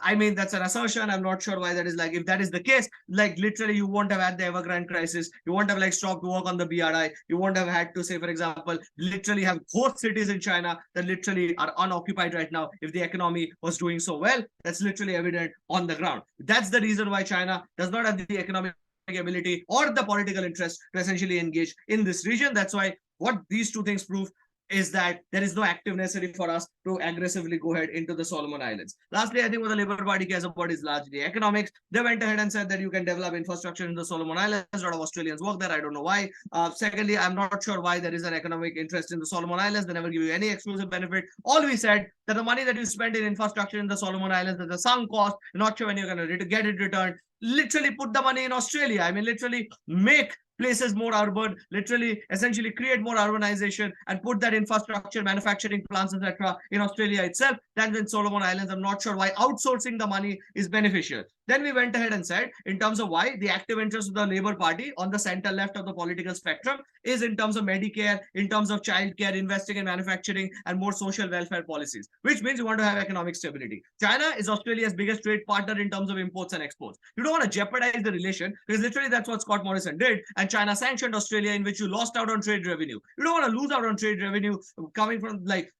I mean, that's an assertion. I'm not sure why that is. Like, if that is the case, like literally you won't have had the Evergrande crisis. You won't have like stopped work on the BRI. You won't have had to say, for example, literally have host cities in China that literally are unoccupied right now. If the economy was doing so well, that's literally evident on the ground. That's the reason why China does not have the economic ability or the political interest to essentially engage in this region. That's why what these two things prove is that there is no active necessity for us to aggressively go ahead into the Solomon Islands. Lastly, I think what the Labour Party cares about is largely economics. They went ahead and said that you can develop infrastructure in the Solomon Islands. A lot of Australians work there. I don't know why. Secondly, I'm not sure why there is an economic interest in the Solomon Islands. They never give you any exclusive benefit. All we said that the money that you spend in infrastructure in the Solomon Islands is a sunk cost. You're not sure when you're going to get it returned. Literally put the money in Australia. I mean, literally make places more urban, literally essentially create more urbanization and put that infrastructure, manufacturing plants, etc. in Australia itself than in Solomon Islands. I'm not sure why outsourcing the money is beneficial. Then we went ahead and said, in terms of why the active interest of the Labour Party on the center left of the political spectrum is in terms of Medicare, in terms of childcare, investing in manufacturing, and more social welfare policies, which means you want to have economic stability. China is Australia's biggest trade partner in terms of imports and exports. You don't want to jeopardize the relation, because literally that's what Scott Morrison did, and China sanctioned Australia, in which you lost out on trade revenue. You don't want to lose out on trade revenue coming from like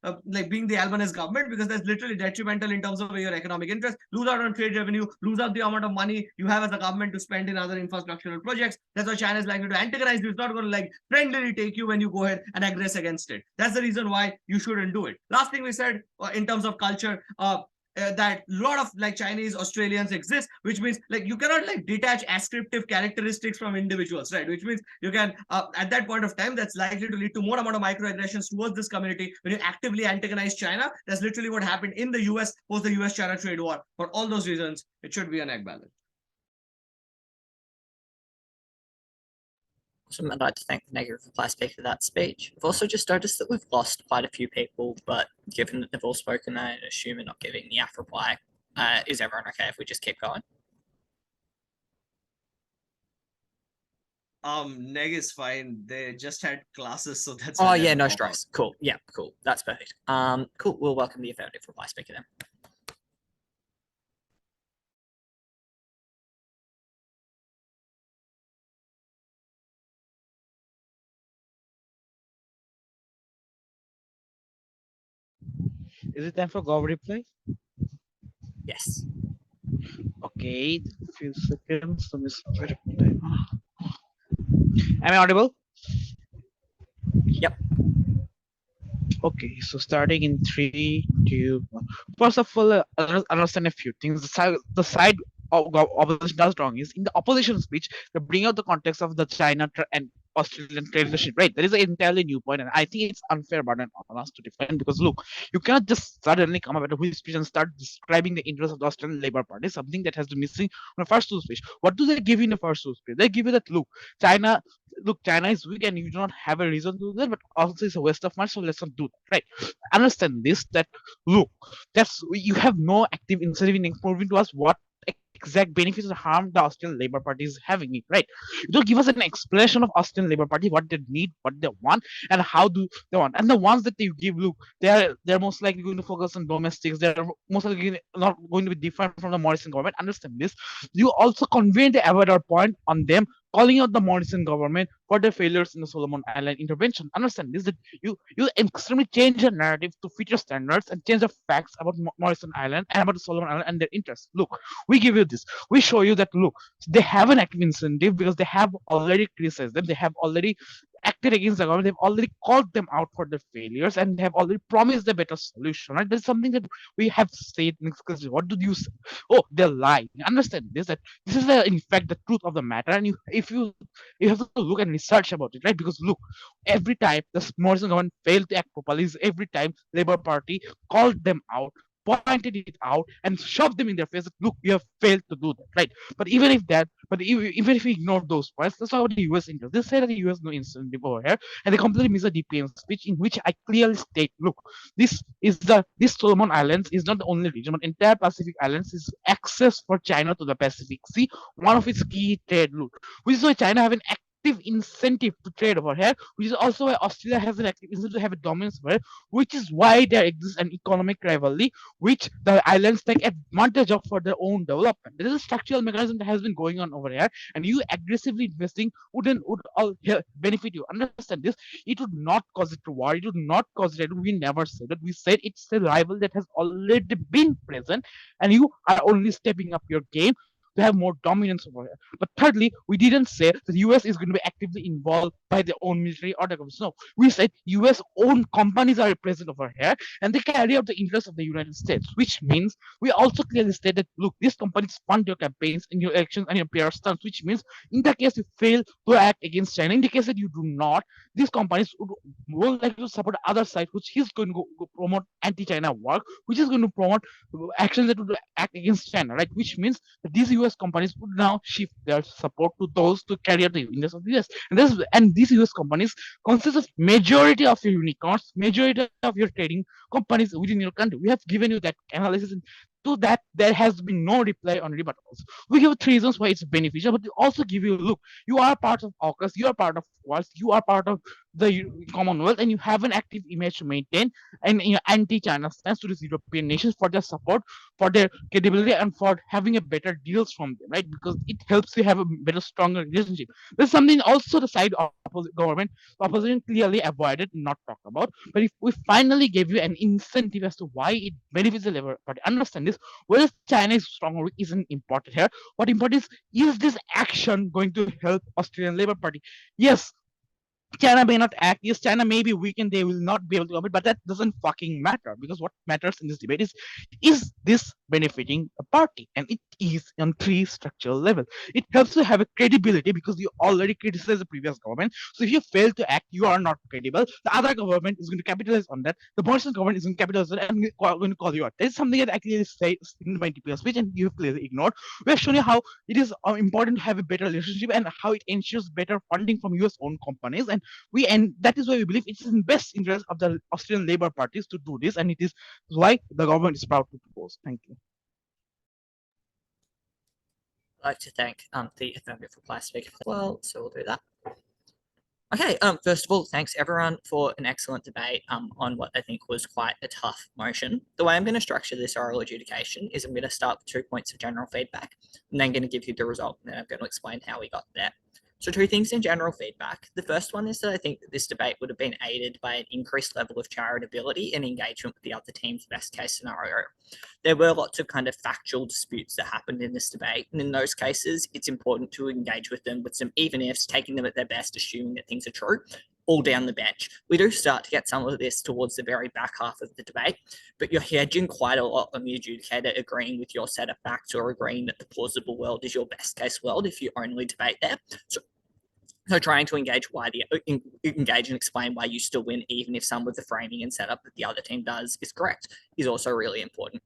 being the Albanese government, because that's literally detrimental in terms of your economic interest. Lose out on trade revenue, lose out the amount of money you have as a government to spend in other infrastructural projects. That's why China is likely to antagonize you. It's not going to like friendly take you when you go ahead and aggress against it. That's the reason why you shouldn't do it. Last thing we said in terms of culture, that a lot of like Chinese Australians exist, which means like you cannot like detach ascriptive characteristics from individuals, right? Which means you can at that point of time, that's likely to lead to more amount of microaggressions towards this community when you actively antagonize China. That's literally what happened in the US post the US-China trade war. For all those reasons, it should be an egg ballot. Awesome. I'd like to thank the negative reply speaker for that speech. I've also just noticed that we've lost quite a few people, but given that they've all spoken, I assume we're not giving the AF reply. Is everyone okay if we just keep going? Neg is fine. They just had classes, so that's. Oh yeah, no stress. Cool. Yeah, cool. That's perfect. Cool. We'll welcome the affirmative reply speaker then. Is it time for Gov reply? Yes. Okay, few seconds. Let me start it. Am I audible? Yep. Okay, so starting in 3, 2, 1. First of all, understand a few things. The side of opposition does wrong is in the opposition speech, they bring out the context of the China and Australian trade relationship. Right, that is an entirely new point, and I think it's unfair burden on us to defend because look, you cannot just suddenly come up with a whole speech and start describing the interests of the Australian Labor Party, something that has been missing on the first two speech. What do they give you in the first two speech? They give you that China China is weak and you do not have a reason to do that, but also it's a waste of money, so let's not do that, right? Understand this that look, that's you have no active incentive in proving to us what exact benefits or harm the Australian Labor Party is having it, right? You don't give us an explanation of Australian Labor Party, what they need, what they want, and how do they want. And the ones that you give, look, they're most likely going to focus on domestics. They're most likely not going to be different from the Morrison government. Understand this. You also convey the avoider point on them, calling out the Morrison government for their failures in the Solomon Island intervention. Understand this that you extremely change the narrative to fit your standards and change the facts about Morrison Island and about the Solomon Island and their interests. Look, we give you this. We show you that look, they have an active incentive because they have already criticized them. They have already acted against the government. They've already called them out for their failures and have already promised a better solution. Right? That's something that we have said. What did you say? Oh, they're lying. Understand this that this is in fact the truth of the matter. And you have to look and research about it, right? Because look, every time the Morrison government failed to act properly, every time Labour Party called them out, pointed it out, and shoved them in their face that look, you have failed to do that, right? Even if we ignore those points, that's not what the US interest. They say that the US no incentive over here, and they completely miss the DPM speech in which I clearly state, look, this Solomon Islands is not the only region, but entire Pacific Islands is access for China to the Pacific Sea, one of its key trade route, which is why China have an active incentive to trade over here, which is also why Australia has an active incentive to have a dominance over here, which is why there exists an economic rivalry which the islands take advantage of for their own development. There is a structural mechanism that has been going on over here, and you aggressively investing would all benefit you. Understand this? It would not cause it to war. It would not cause it. We never said that. We said it's a rival that has already been present, and you are only stepping up your game to have more dominance over here. But thirdly, we didn't say that the US is going to be actively involved by their own military or the government. No, we said US owned companies are present over here and they carry out the interests of the United States, which means we also clearly stated, look, these companies fund your campaigns and your elections and your PR stunts, which means in the case you fail to act against China, in the case that you do not, these companies would more likely to support the other side, which is going to go promote anti-China work, which is going to promote actions that would act against China, right? Which means that these US companies would now shift their support to those to carry out the interests of the US. And these US companies consist of majority of your unicorns, majority of your trading companies within your country. We have given you that analysis, and to that there has been no reply on rebuttals. We give 3 reasons why it's beneficial, but we also give you, look, you are part of AUKUS, you are part of WARS, you are part of the Commonwealth, and you have an active image to maintain and anti-China stance to these European nations for their support, for their credibility, and for having a better deals from them, right? Because it helps you have a better, stronger relationship. There's something also the side of government opposition clearly avoided, not talk about. But if we finally gave you an incentive as to why it benefits the Labour Party, understand this, whether China is strong or weak isn't important here. What important is this action going to help Australian Labour Party? Yes, China may not act. Yes, China may be weak and they will not be able to compete, but that doesn't fucking matter because what matters in this debate is this benefiting a party? And it is on 3 structural levels. It helps you have a credibility because you already criticized the previous government. So if you fail to act, you are not credible. The other government is going to capitalize on that. The Morrison government is going to capitalize on that and going to call you out. That is something that I clearly say in my DPS speech and you have clearly ignored. We have shown you how it is important to have a better relationship and how it ensures better funding from US owned companies. And that is why we believe it is in best interest of the Australian Labor parties to do this, and it is why the government is proud to propose. Thank you. I'd like to thank the affirmative reply speaker as well, so we'll do that. Okay, first of all, thanks everyone for an excellent debate on what I think was quite a tough motion. The way I'm going to structure this oral adjudication is I'm going to start with 2 points of general feedback, and then going to give you the result, and then I'm going to explain how we got there. So two things in general feedback. The first one is that I think that this debate would have been aided by an increased level of charitability and engagement with the other team's best case scenario. There were lots of kind of factual disputes that happened in this debate. And in those cases, it's important to engage with them with some even ifs, taking them at their best, assuming that things are true, all down the bench. We do start to get some of this towards the very back half of the debate, but you're hedging quite a lot on the adjudicator agreeing with your set of facts or agreeing that the plausible world is your best case world if you only debate there. So trying to engage and explain why you still win, even if some of the framing and setup that the other team does is correct, is also really important.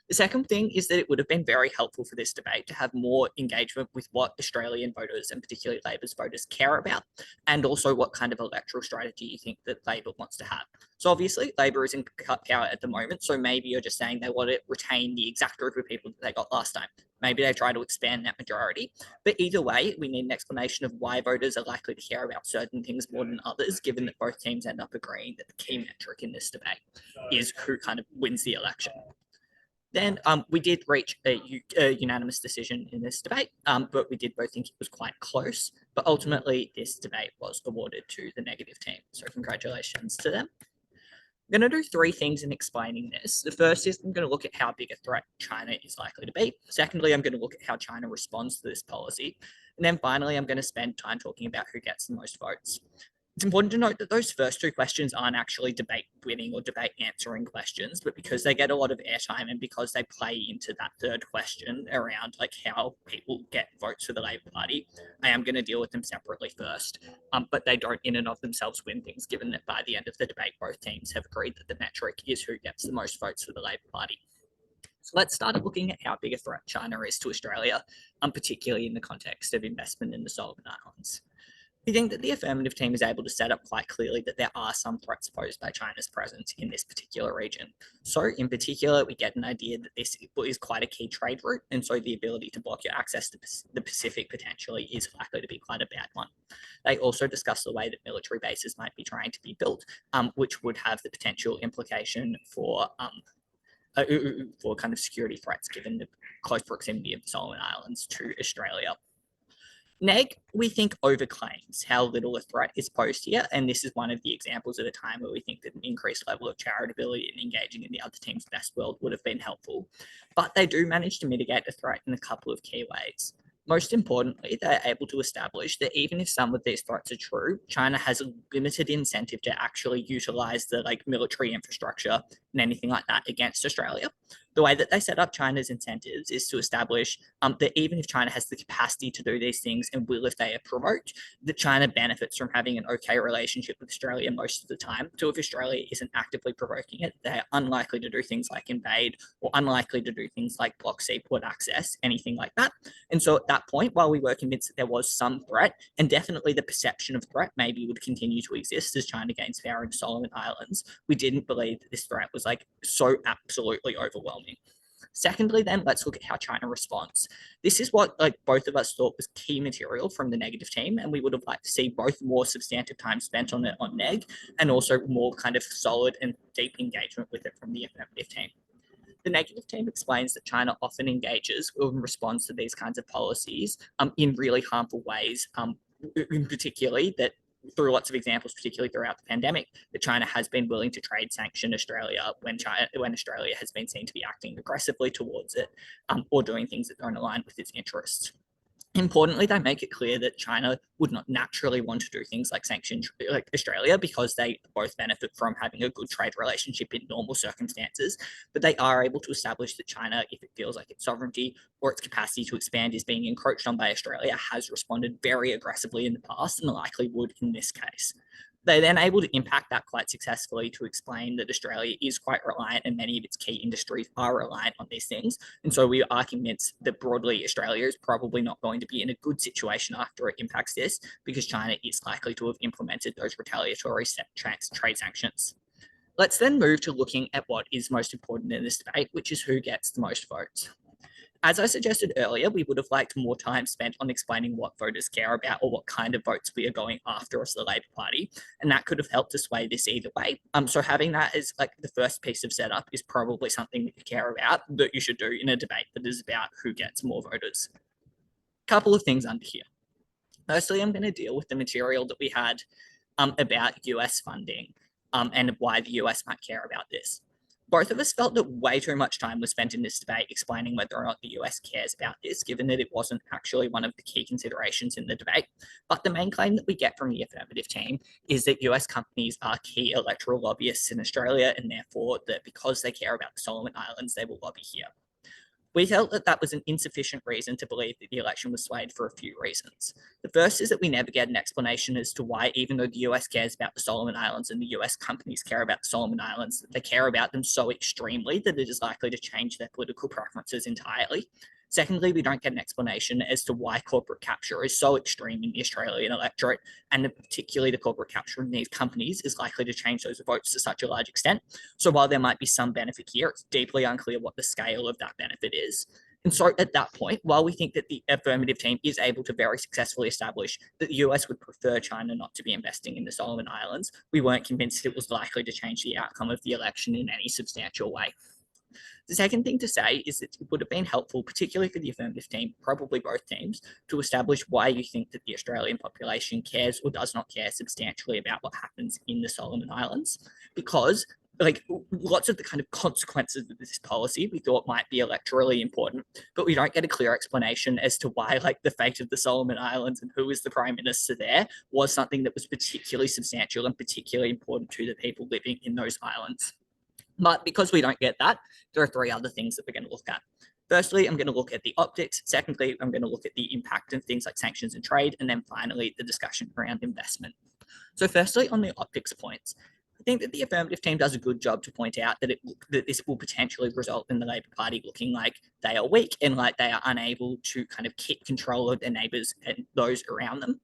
The second thing is that it would have been very helpful for this debate to have more engagement with what Australian voters and particularly Labor's voters care about, and also what kind of electoral strategy you think that Labor wants to have. So obviously Labor is in power at the moment, so maybe you're just saying they want to retain the exact group of people that they got last time. Maybe they try to expand that majority. But either way, we need an explanation of why voters are likely to care about certain things more than others, given that both teams end up agreeing that the key metric in this debate is who kind of wins the election. Then we did reach a unanimous decision in this debate, but we did both think it was quite close. But ultimately, this debate was awarded to the negative team. So congratulations to them. I'm going to do three things in explaining this. The first is I'm going to look at how big a threat China is likely to be. Secondly, I'm going to look at how China responds to this policy. And then finally, I'm going to spend time talking about who gets the most votes. It's important to note that those first two questions aren't actually debate winning or debate answering questions, but because they get a lot of airtime and because they play into that third question around like how people get votes for the Labor Party, I am going to deal with them separately first. But they don't in and of themselves win things, given that by the end of the debate, both teams have agreed that the metric is who gets the most votes for the Labor Party. So let's start looking at how big a threat China is to Australia, particularly in the context of investment in the Solomon Islands. We think that the affirmative team is able to set up quite clearly that there are some threats posed by China's presence in this particular region. So in particular, we get an idea that this is quite a key trade route, and so the ability to block your access to the Pacific potentially is likely to be quite a bad one. They also discuss the way that military bases might be trying to be built, which would have the potential implication for kind of security threats given the close proximity of the Solomon Islands to Australia. Neg, we think, overclaims how little a threat is posed here, and this is one of the examples at a time where we think that an increased level of charitability and engaging in the other team's best world would have been helpful. But they do manage to mitigate the threat in a couple of key ways. Most importantly, they're able to establish that even if some of these threats are true, China has a limited incentive to actually utilize the military infrastructure and anything like that against Australia. The way that they set up China's incentives is to establish that even if China has the capacity to do these things and will if they are provoked, that China benefits from having an okay relationship with Australia most of the time. So if Australia isn't actively provoking it, they're unlikely to do things like invade or unlikely to do things like block seaport access, anything like that. And so at that point, while we were convinced that there was some threat, and definitely the perception of threat maybe would continue to exist as China gains power in Solomon Islands, we didn't believe that this threat was so absolutely overwhelming. Secondly, then, let's look at how China responds. This is what both of us thought was key material from the negative team, and we would have liked to see both more substantive time spent on it on neg, and also more kind of solid and deep engagement with it from the affirmative team. The negative team explains that China often engages in response to these kinds of policies in really harmful ways, in particularly that through lots of examples, particularly throughout the pandemic, that China has been willing to trade sanction Australia when Australia has been seen to be acting aggressively towards it or doing things that don't align with its interests. Importantly, they make it clear that China would not naturally want to do things like sanction Australia because they both benefit from having a good trade relationship in normal circumstances, but they are able to establish that China, if it feels like its sovereignty or its capacity to expand is being encroached on by Australia, has responded very aggressively in the past and likely would in this case. They're then able to impact that quite successfully to explain that Australia is quite reliant and many of its key industries are reliant on these things. And so we are convinced that broadly Australia is probably not going to be in a good situation after it impacts this because China is likely to have implemented those retaliatory trade sanctions. Let's then move to looking at what is most important in this debate, which is who gets the most votes. As I suggested earlier, we would have liked more time spent on explaining what voters care about or what kind of votes we are going after as the Labor Party, and that could have helped to sway this either way. So having that as the first piece of setup is probably something that you care about, that you should do in a debate that is about who gets more voters. Couple of things under here. Firstly, I'm going to deal with the material that we had about US funding and why the US might care about this. Both of us felt that way too much time was spent in this debate explaining whether or not the US cares about this, given that it wasn't actually one of the key considerations in the debate. But the main claim that we get from the affirmative team is that US companies are key electoral lobbyists in Australia, and therefore that because they care about the Solomon Islands, they will lobby here. We felt that that was an insufficient reason to believe that the election was swayed for a few reasons. The first is that we never get an explanation as to why, even though the US cares about the Solomon Islands and the US companies care about the Solomon Islands, they care about them so extremely that it is likely to change their political preferences entirely. Secondly, we don't get an explanation as to why corporate capture is so extreme in the Australian electorate, and particularly the corporate capture in these companies is likely to change those votes to such a large extent. So while there might be some benefit here, it's deeply unclear what the scale of that benefit is. And so at that point, while we think that the affirmative team is able to very successfully establish that the US would prefer China not to be investing in the Solomon Islands, we weren't convinced it was likely to change the outcome of the election in any substantial way. The second thing to say is that it would have been helpful, particularly for the affirmative team, probably both teams, to establish why you think that the Australian population cares or does not care substantially about what happens in the Solomon Islands, because like lots of the kind of consequences of this policy we thought might be electorally important, but we don't get a clear explanation as to why like the fate of the Solomon Islands and who is the prime minister there was something that was particularly substantial and particularly important to the people living in those islands. But because we don't get that, there are three other things that we're going to look at. Firstly, I'm going to look at the optics. Secondly, I'm going to look at the impact of things like sanctions and trade. And then finally, the discussion around investment. So firstly, on the optics points, I think that the affirmative team does a good job to point out that that this will potentially result in the Labor Party looking like they are weak and like they are unable to kind of keep control of their neighbours and those around them,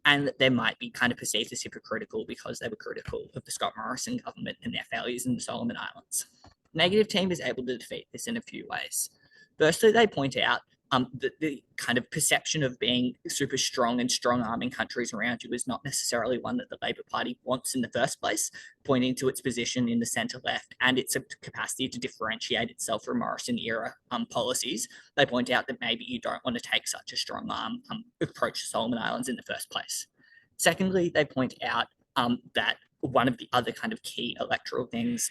and that they might be kind of perceived as hypocritical because they were critical of the Scott Morrison government and their failures in the Solomon Islands. Negative team is able to defeat this in a few ways. Firstly, they point out that the kind of perception of being super strong and strong-arming countries around you is not necessarily one that the Labor Party wants in the first place, pointing to its position in the centre-left and its capacity to differentiate itself from Morrison-era policies. They point out that maybe you don't want to take such a strong-arm approach to Solomon Islands in the first place. Secondly, they point out that one of the other kind of key electoral things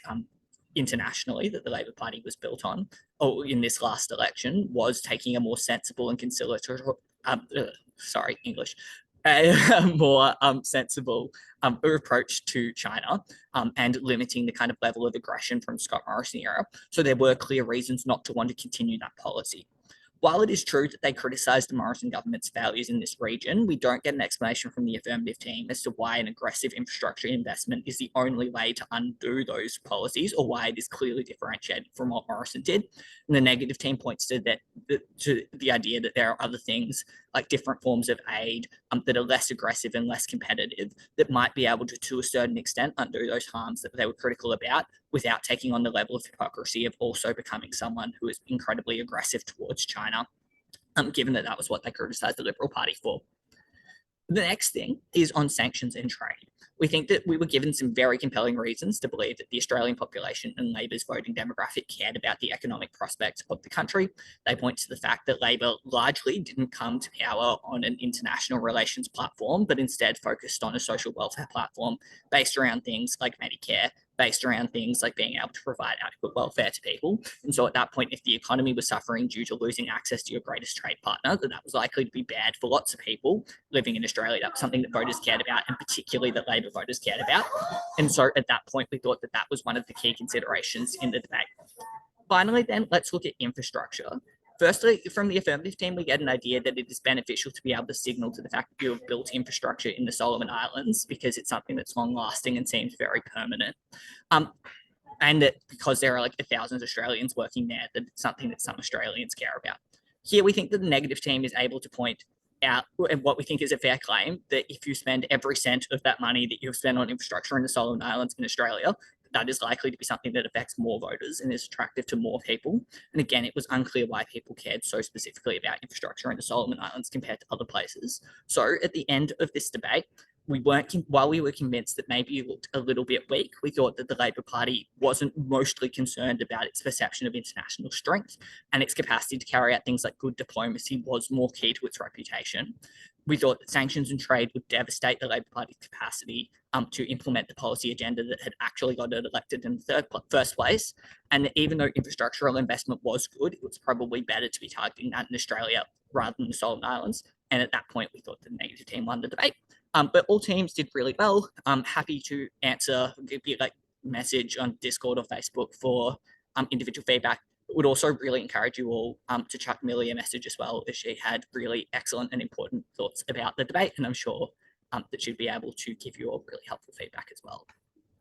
internationally that the Labor Party was built on, or in this last election, was taking a more sensible and conciliatory, a more sensible approach to China and limiting the kind of level of aggression from Scott Morrison era. So there were clear reasons not to want to continue that policy. While it is true that they criticised the Morrison government's failures in this region, we don't get an explanation from the affirmative team as to why an aggressive infrastructure investment is the only way to undo those policies, or why it is clearly differentiated from what Morrison did. And the negative team points to the idea that there are other things like different forms of aid that are less aggressive and less competitive that might be able to a certain extent, undo those harms that they were critical about, without taking on the level of hypocrisy of also becoming someone who is incredibly aggressive towards China, given that that was what they criticised the Liberal Party for. The next thing is on sanctions and trade. We think that we were given some very compelling reasons to believe that the Australian population and Labor's voting demographic cared about the economic prospects of the country. They point to the fact that Labor largely didn't come to power on an international relations platform, but instead focused on a social welfare platform based around things like Medicare, based around things like being able to provide adequate welfare to people. And so at that point, if the economy was suffering due to losing access to your greatest trade partner, then that was likely to be bad for lots of people living in Australia. That was something that voters cared about, and particularly that Labor voters cared about. And so at that point, we thought that that was one of the key considerations in the debate. Finally, then, let's look at infrastructure. Firstly, from the affirmative team, we get an idea that it is beneficial to be able to signal to the fact that you have built infrastructure in the Solomon Islands because it's something that's long-lasting and seems very permanent. And that because there are like 1,000 Australians working there, that it's something that some Australians care about. Here, we think that the negative team is able to point out what we think is a fair claim, that if you spend every cent of that money that you've spent on infrastructure in the Solomon Islands in Australia, that is likely to be something that affects more voters and is attractive to more people. And again, it was unclear why people cared so specifically about infrastructure in the Solomon Islands compared to other places. So at the end of this debate, while we were convinced that maybe it looked a little bit weak, we thought that the Labor Party wasn't mostly concerned about its perception of international strength, and its capacity to carry out things like good diplomacy was more key to its reputation. we thought that sanctions and trade would devastate the Labor Party's capacity to implement the policy agenda that had actually got it elected in the first place. And even though infrastructural investment was good, it was probably better to be targeting that in Australia rather than the Solomon Islands. And at that point, we thought the negative team won the debate. But all teams did really well. I'm happy to answer, give you like message on Discord or Facebook for individual feedback. Would also really encourage you all to chuck Millie a message as well, as she had really excellent and important thoughts about the debate, and I'm sure that she'd be able to give you all really helpful feedback as well.